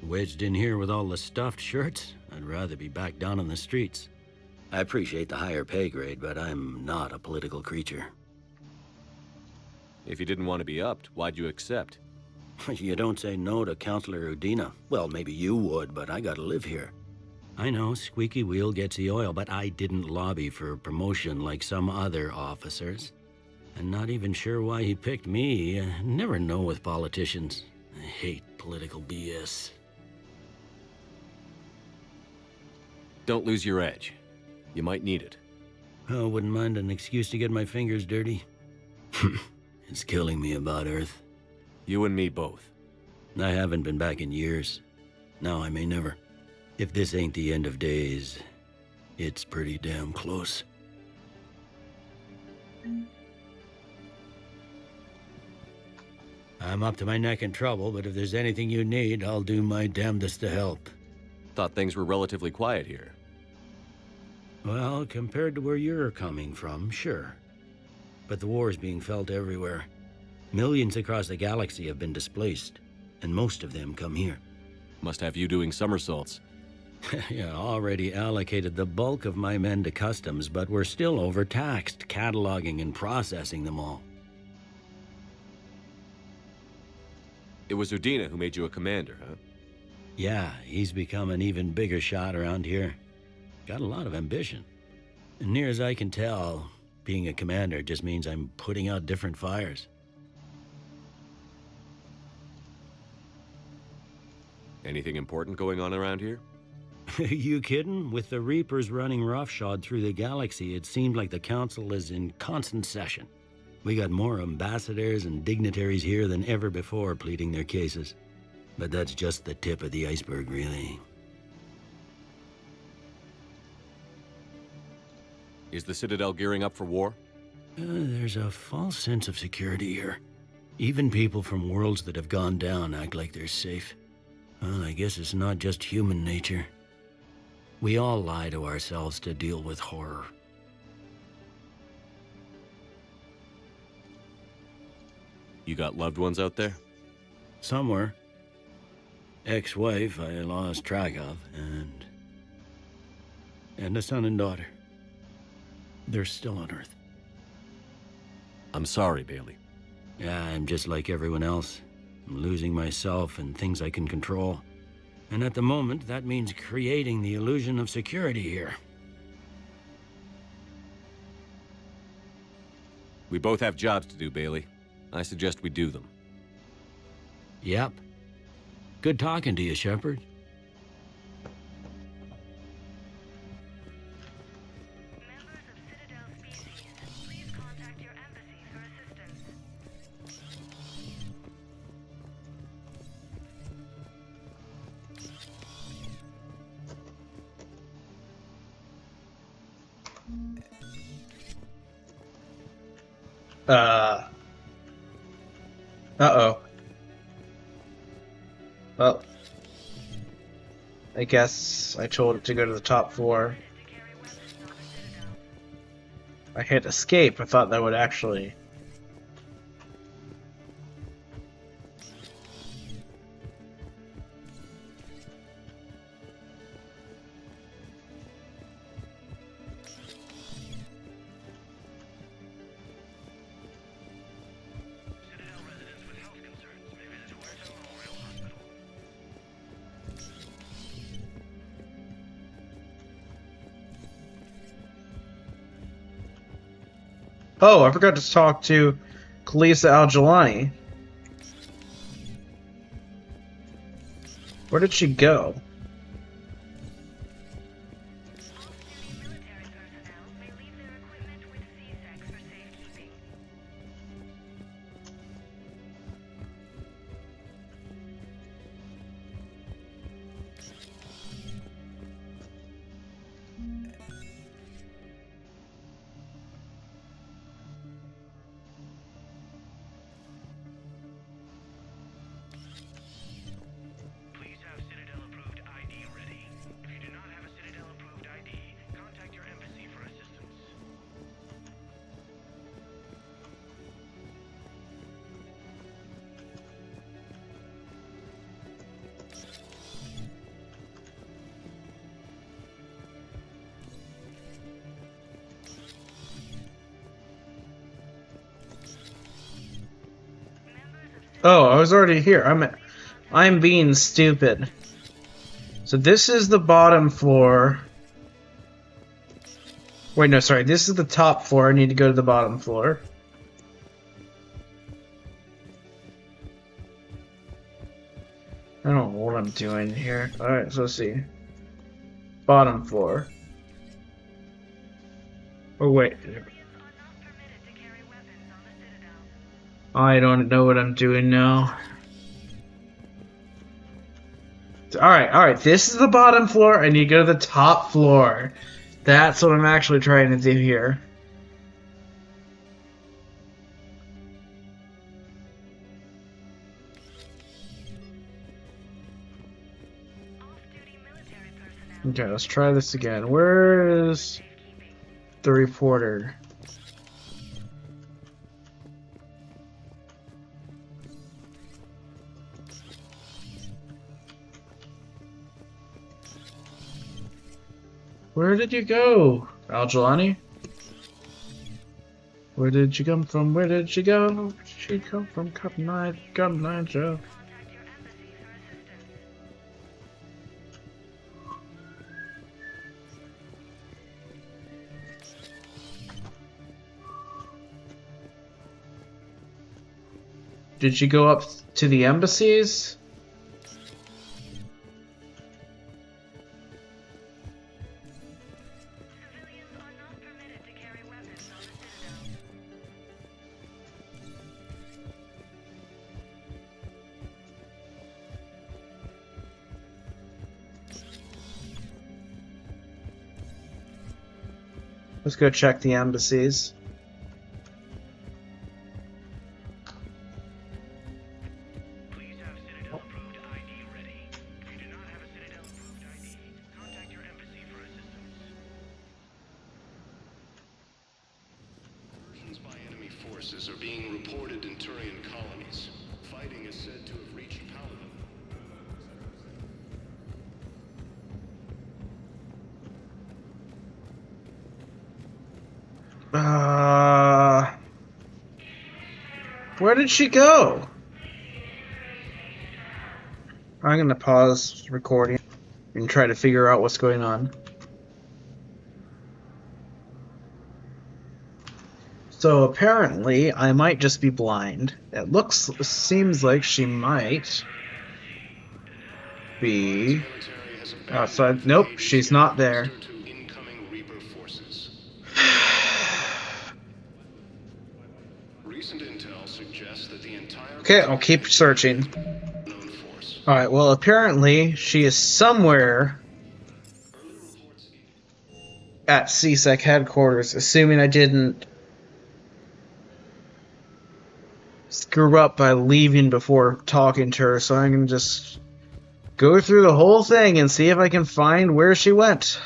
Wedged in here with all the stuffed shirts? I'd rather be back down on the streets. I appreciate the higher pay grade, but I'm not a political creature. If you didn't want to be upped, why'd you accept? You don't say no to Counselor Udina. Well, maybe you would, but I gotta live here. I know, squeaky wheel gets the oil, but I didn't lobby for a promotion like some other officers. I'm not even sure why he picked me. I never know with politicians. I hate political BS. Don't lose your edge. You might need it. Oh, wouldn't mind an excuse to get my fingers dirty. It's killing me about Earth. You and me both. I haven't been back in years. Now I may never. If this ain't the end of days, it's pretty damn close. I'm up to my neck in trouble, but if there's anything you need, I'll do my damnedest to help. Thought things were relatively quiet here. Well, compared to where you're coming from, sure. But the war's being felt everywhere. Millions across the galaxy have been displaced, and most of them come here. Must have you doing somersaults. Yeah, already allocated the bulk of my men to customs, but we're still overtaxed, cataloging and processing them all. It was Udina who made you a commander, huh? Yeah, he's become an even bigger shot around here. Got a lot of ambition. And near as I can tell, being a commander just means I'm putting out different fires. Anything important going on around here? You kidding? With the Reapers running roughshod through the galaxy, it seemed like the Council is in constant session. We got more ambassadors and dignitaries here than ever before pleading their cases. But that's just the tip of the iceberg, really. Is the Citadel gearing up for war? There's a false sense of security here. Even people from worlds that have gone down act like they're safe. Well, I guess it's not just human nature. We all lie to ourselves to deal with horror. You got loved ones out there? Somewhere. Ex-wife I lost track of, and a son and daughter. They're still on Earth. I'm sorry, Bailey. Yeah, I'm just like everyone else. I'm losing myself and things I can control. And at the moment, that means creating the illusion of security here. We both have jobs to do, Bailey. I suggest we do them. Yep. Good talking to you, Shepard. Uh-oh. Well, I guess I told it to go to the top floor. I hit escape. I thought that would actually... Oh, I forgot to talk to Khaleesa Al-Jalani. Where did she go? Please have Citadel-approved ID ready. If you do not have a Citadel-approved ID, contact your embassy for assistance. Oh, I was already here. I'm being stupid. So this is the bottom floor. Wait, no, sorry. This is the top floor. I need to go to the bottom floor. I don't know what I'm doing here. Alright, so let's see. Bottom floor. Oh, wait. I don't know what I'm doing now. Alright, this is the bottom floor. I need to go to the top floor. That's what I'm actually trying to do here. Okay, let's try this again. Where is the reporter? Where did you go, Al-Jelani? Where did you come from? Where did she go? She come from Cotton Eye Joe. Did she go up to the embassies? Let's go check the embassies. Please have Citadel-approved ID ready. If you do not have a Citadel-approved ID, contact your embassy for assistance. Incursions by enemy forces are being reported in Turian colonies. Fighting is said to have reached Paladin. Where did she go? I'm gonna pause recording and try to figure out what's going on. So apparently, I might just be blind. Seems like she might be outside. Nope, she's not there. Okay, I'll keep searching. Alright, well, apparently she is somewhere at CSEC headquarters, assuming I didn't screw up by leaving before talking to her, so I'm gonna just go through the whole thing and see if I can find where she went.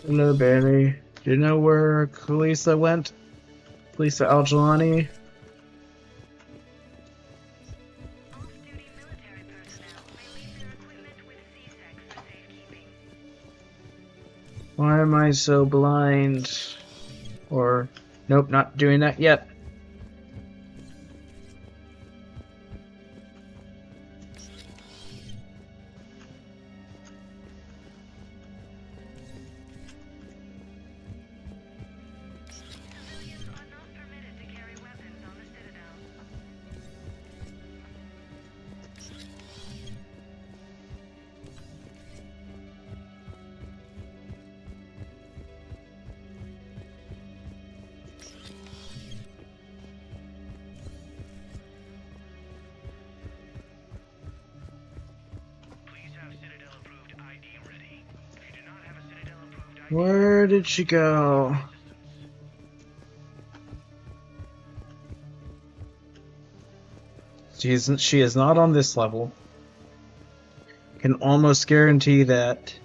Hello, Barry. Do you know where Kalisa went? Kalisa Al-Jelani? Why am I so blind? Or, nope, not doing that yet. Where did she go? She is not on this level. Can almost guarantee that.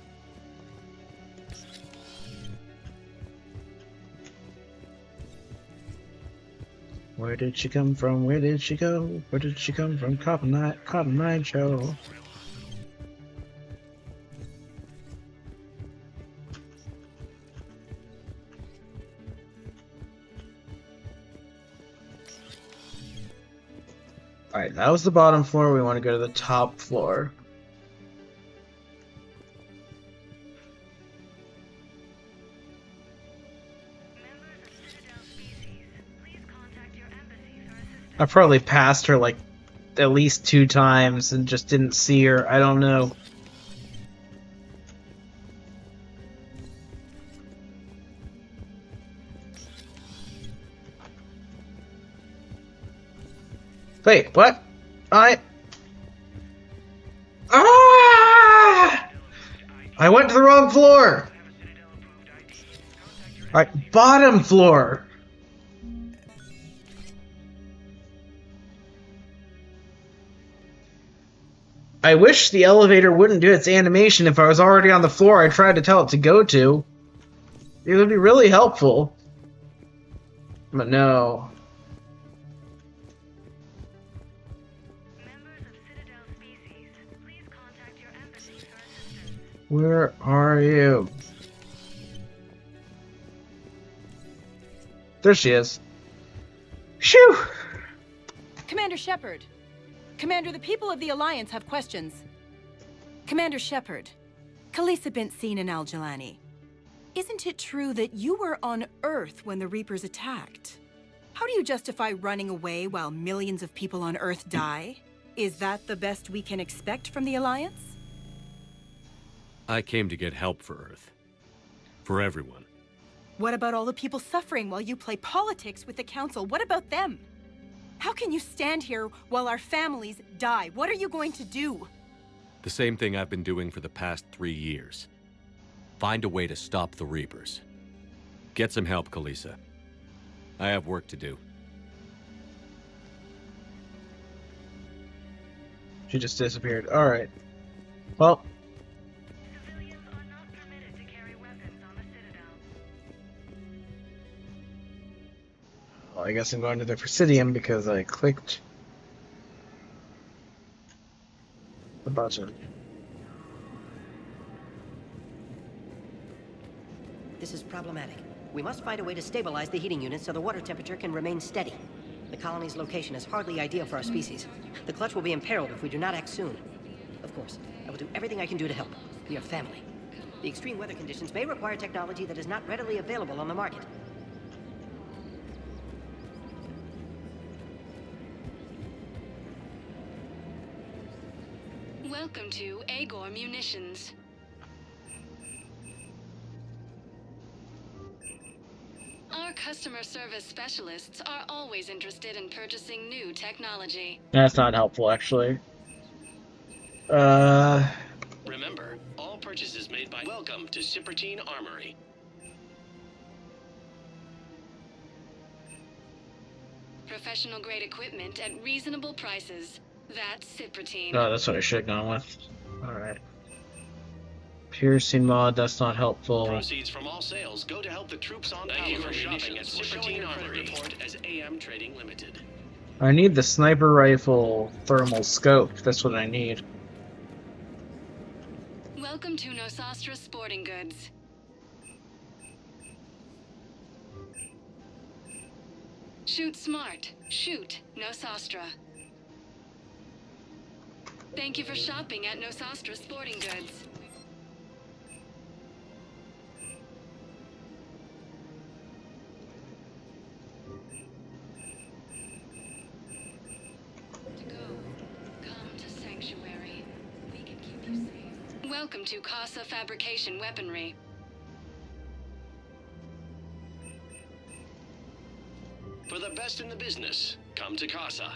Where did she come from? Where did she go? Where did she come from? Cotton Eye Joe. Alright, that was the bottom floor. We want to go to the top floor. I probably passed her like at least 2 times and just didn't see her. I don't know. Wait, what? I went to the wrong floor! Alright, bottom floor! I wish the elevator wouldn't do its animation if I was already on the floor I tried to tell it to go to. It would be really helpful. But no. Where are you? There she is. Phew! Commander Shepard. Commander, the people of the Alliance have questions. Commander Shepard, Khaleesa bint seen in Al-Jalani. Isn't it true that you were on Earth when the Reapers attacked? How do you justify running away while millions of people on Earth die? Is that the best we can expect from the Alliance? I came to get help for Earth. For everyone. What about all the people suffering while you play politics with the Council? What about them? How can you stand here while our families die? What are you going to do? The same thing I've been doing for the past 3 years. Find a way to stop the Reapers. Get some help, Khaleesa. I have work to do. She just disappeared. Alright. Well. Well, I guess I'm going to the Presidium because I clicked the button. This is problematic. We must find a way to stabilize the heating unit so the water temperature can remain steady. The colony's location is hardly ideal for our species. The clutch will be imperiled if we do not act soon. Of course, I will do everything I can do to help. We are family. The extreme weather conditions may require technology that is not readily available on the market. Welcome to Agor Munitions. Our customer service specialists are always interested in purchasing new technology. That's not helpful, actually. Remember, all purchases made by Welcome to Cipertine Armory. Professional grade equipment at reasonable prices. That's Cipertine. Oh, that's what I should have gone with. Alright. Piercing mod, that's not helpful. Proceeds from all sales go to help the troops on Thank you for shopping at Cipertine Armory. Report as AM Trading Limited. I need the sniper rifle thermal scope. That's what I need. Welcome to Nosastra Sporting Goods. Shoot smart. Shoot Nosastra. Thank you for shopping at Nosastra Sporting Goods. Welcome to Casa Fabrication Weaponry. For the best in the business, come to Casa.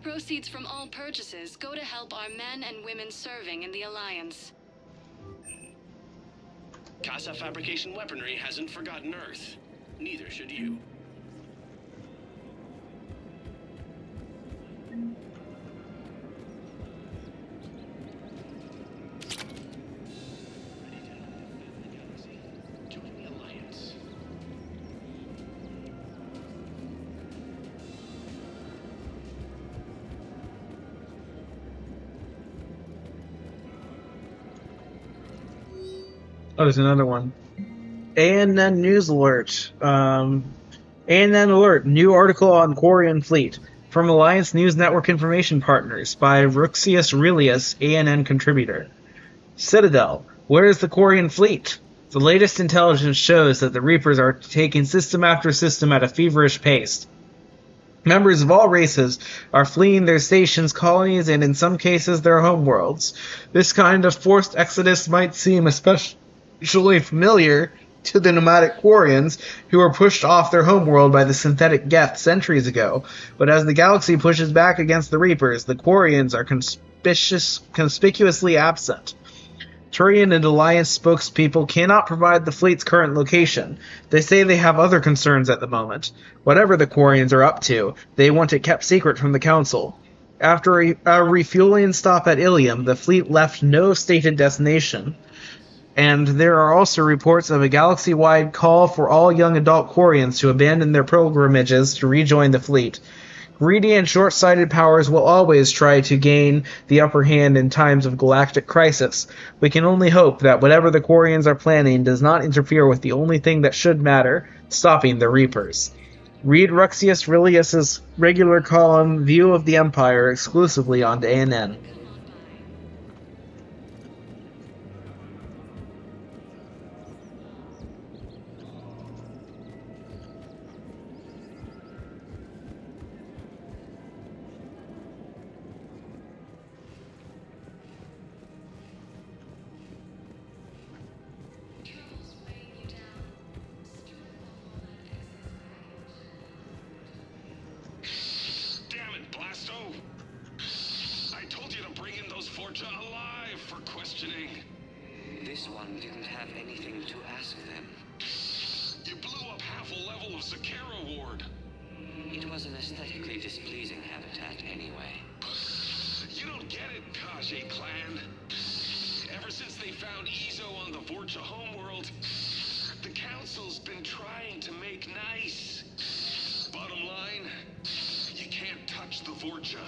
Proceeds from all purchases go to help our men and women serving in the Alliance. Casa Fabrication Weaponry hasn't forgotten Earth. Neither should you. Oh, there's another one. ANN News Alert. ANN Alert. New article on Quarian Fleet. From Alliance News Network Information Partners by Ruxius Aurelius, ANN contributor. Citadel. Where is the Quarian Fleet? The latest intelligence shows that the Reapers are taking system after system at a feverish pace. Members of all races are fleeing their stations, colonies, and in some cases their homeworlds. This kind of forced exodus might seem especially familiar to the nomadic Quarians, who were pushed off their homeworld by the synthetic Geth centuries ago. But as the galaxy pushes back against the Reapers, the Quarians are conspicuously absent. Turian and Alliance spokespeople cannot provide the fleet's current location. They say they have other concerns at the moment. Whatever the Quarians are up to, they want it kept secret from the Council. After a refueling stop at Ilium, the fleet left no stated destination. And there are also reports of a galaxy-wide call for all young adult Quarians to abandon their pilgrimages to rejoin the fleet. Greedy and short-sighted powers will always try to gain the upper hand in times of galactic crisis. We can only hope that whatever the Quarians are planning does not interfere with the only thing that should matter, stopping the Reapers. Read Ruxius Rilius's regular column View of the Empire exclusively on ANN. This one didn't have anything to ask them. You blew up half a level of Sakara Ward. It was an aesthetically displeasing habitat anyway. You don't get it, Kage clan. Ever since they found Ezo on the Vorcha homeworld, the Council's been trying to make nice. Bottom line, you can't touch the Vorcha.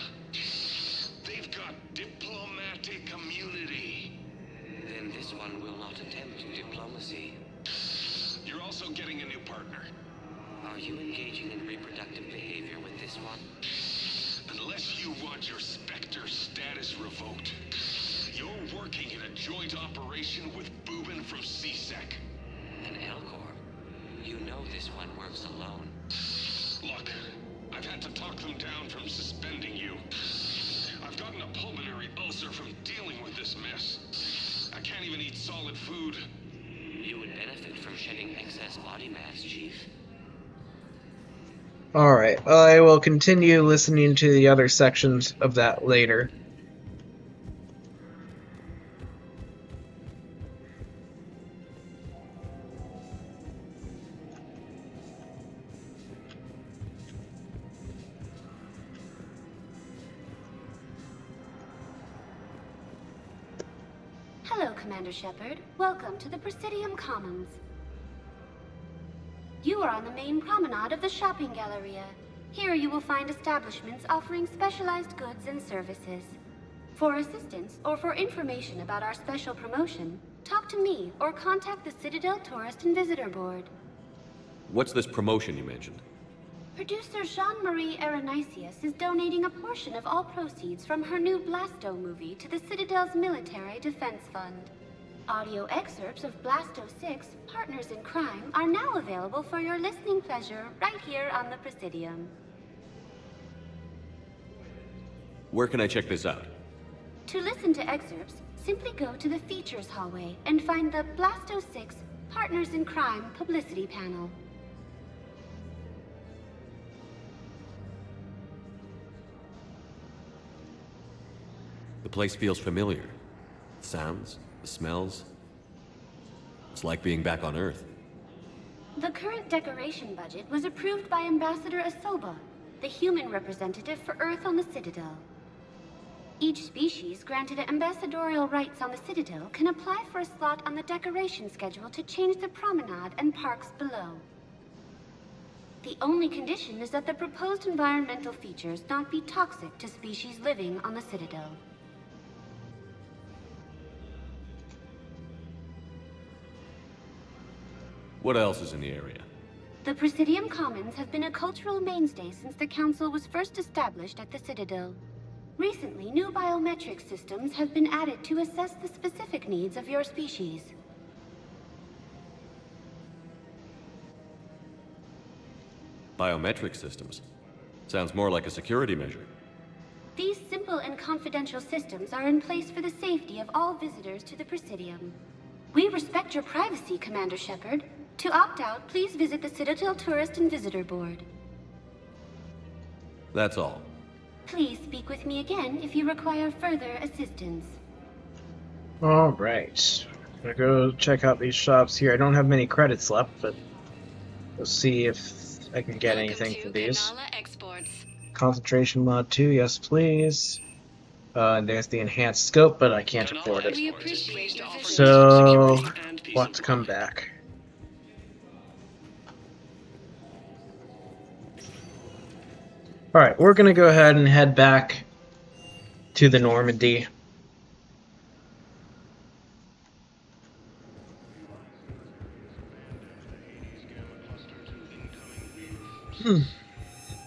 They've got diplomatic immunity. Then this one will not attempt diplomacy. You're also getting a new partner. Are you engaging in reproductive behavior with this one? Unless you want your Spectre status revoked, you're working in a joint operation with Boobin from CSEC. An L-Corp? You know this one works alone. Look, I've had to talk them down from suspending you. I've gotten a pulmonary ulcer from dealing with this mess. I can't even eat solid food. You would benefit from shedding excess body mass, Chief. Alright, I will continue listening to the other sections of that later. Hello, Commander Shepard. Welcome to the Presidium Commons. You are on the main promenade of the shopping galleria. Here you will find establishments offering specialized goods and services. For assistance or for information about our special promotion, talk to me or contact the Citadel Tourist and Visitor Board. What's this promotion you mentioned? Producer Jean-Marie Arenicius is donating a portion of all proceeds from her new Blasto movie to the Citadel's Military Defense Fund. Audio excerpts of Blasto 6, Partners in Crime, are now available for your listening pleasure right here on the Presidium. Where can I check this out? To listen to excerpts, simply go to the Features hallway and find the Blasto 6, Partners in Crime publicity panel. The place feels familiar. The sounds, the smells. It's like being back on Earth. The current decoration budget was approved by Ambassador Asoba, the human representative for Earth on the Citadel. Each species granted ambassadorial rights on the Citadel can apply for a slot on the decoration schedule to change the promenade and parks below. The only condition is that the proposed environmental features not be toxic to species living on the Citadel. What else is in the area? The Presidium Commons have been a cultural mainstay since the Council was first established at the Citadel. Recently, new biometric systems have been added to assess the specific needs of your species. Biometric systems. Sounds more like a security measure. These simple and confidential systems are in place for the safety of all visitors to the Presidium. We respect your privacy, Commander Shepard. To opt out, please visit the Citadel Tourist and Visitor Board. That's all. Please speak with me again if you require further assistance. Alright. I'm gonna go check out these shops here. I don't have many credits left, but we'll see if I can get anything for these. Concentration mod 2, yes please. And there's the enhanced scope, but I can't afford it. So, we'll have to come back. Alright, we're gonna go ahead and head back to the Normandy.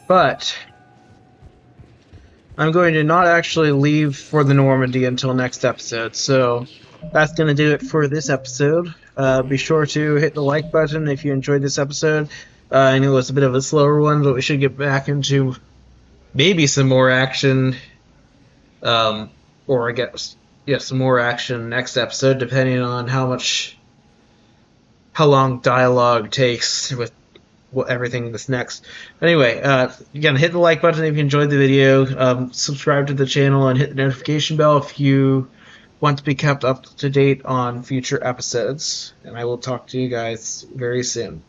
But I'm going to not actually leave for the Normandy until next episode, so that's going to do it for this episode. Be sure to hit the like button if you enjoyed this episode. I know it's a bit of a slower one, but we should get back into maybe some more action, or I guess, yeah, some more action next episode, depending on how long dialogue takes with everything that's next. Anyway, again, hit the like button if you enjoyed the video, subscribe to the channel, and hit the notification bell if you want to be kept up to date on future episodes. And I will talk to you guys very soon.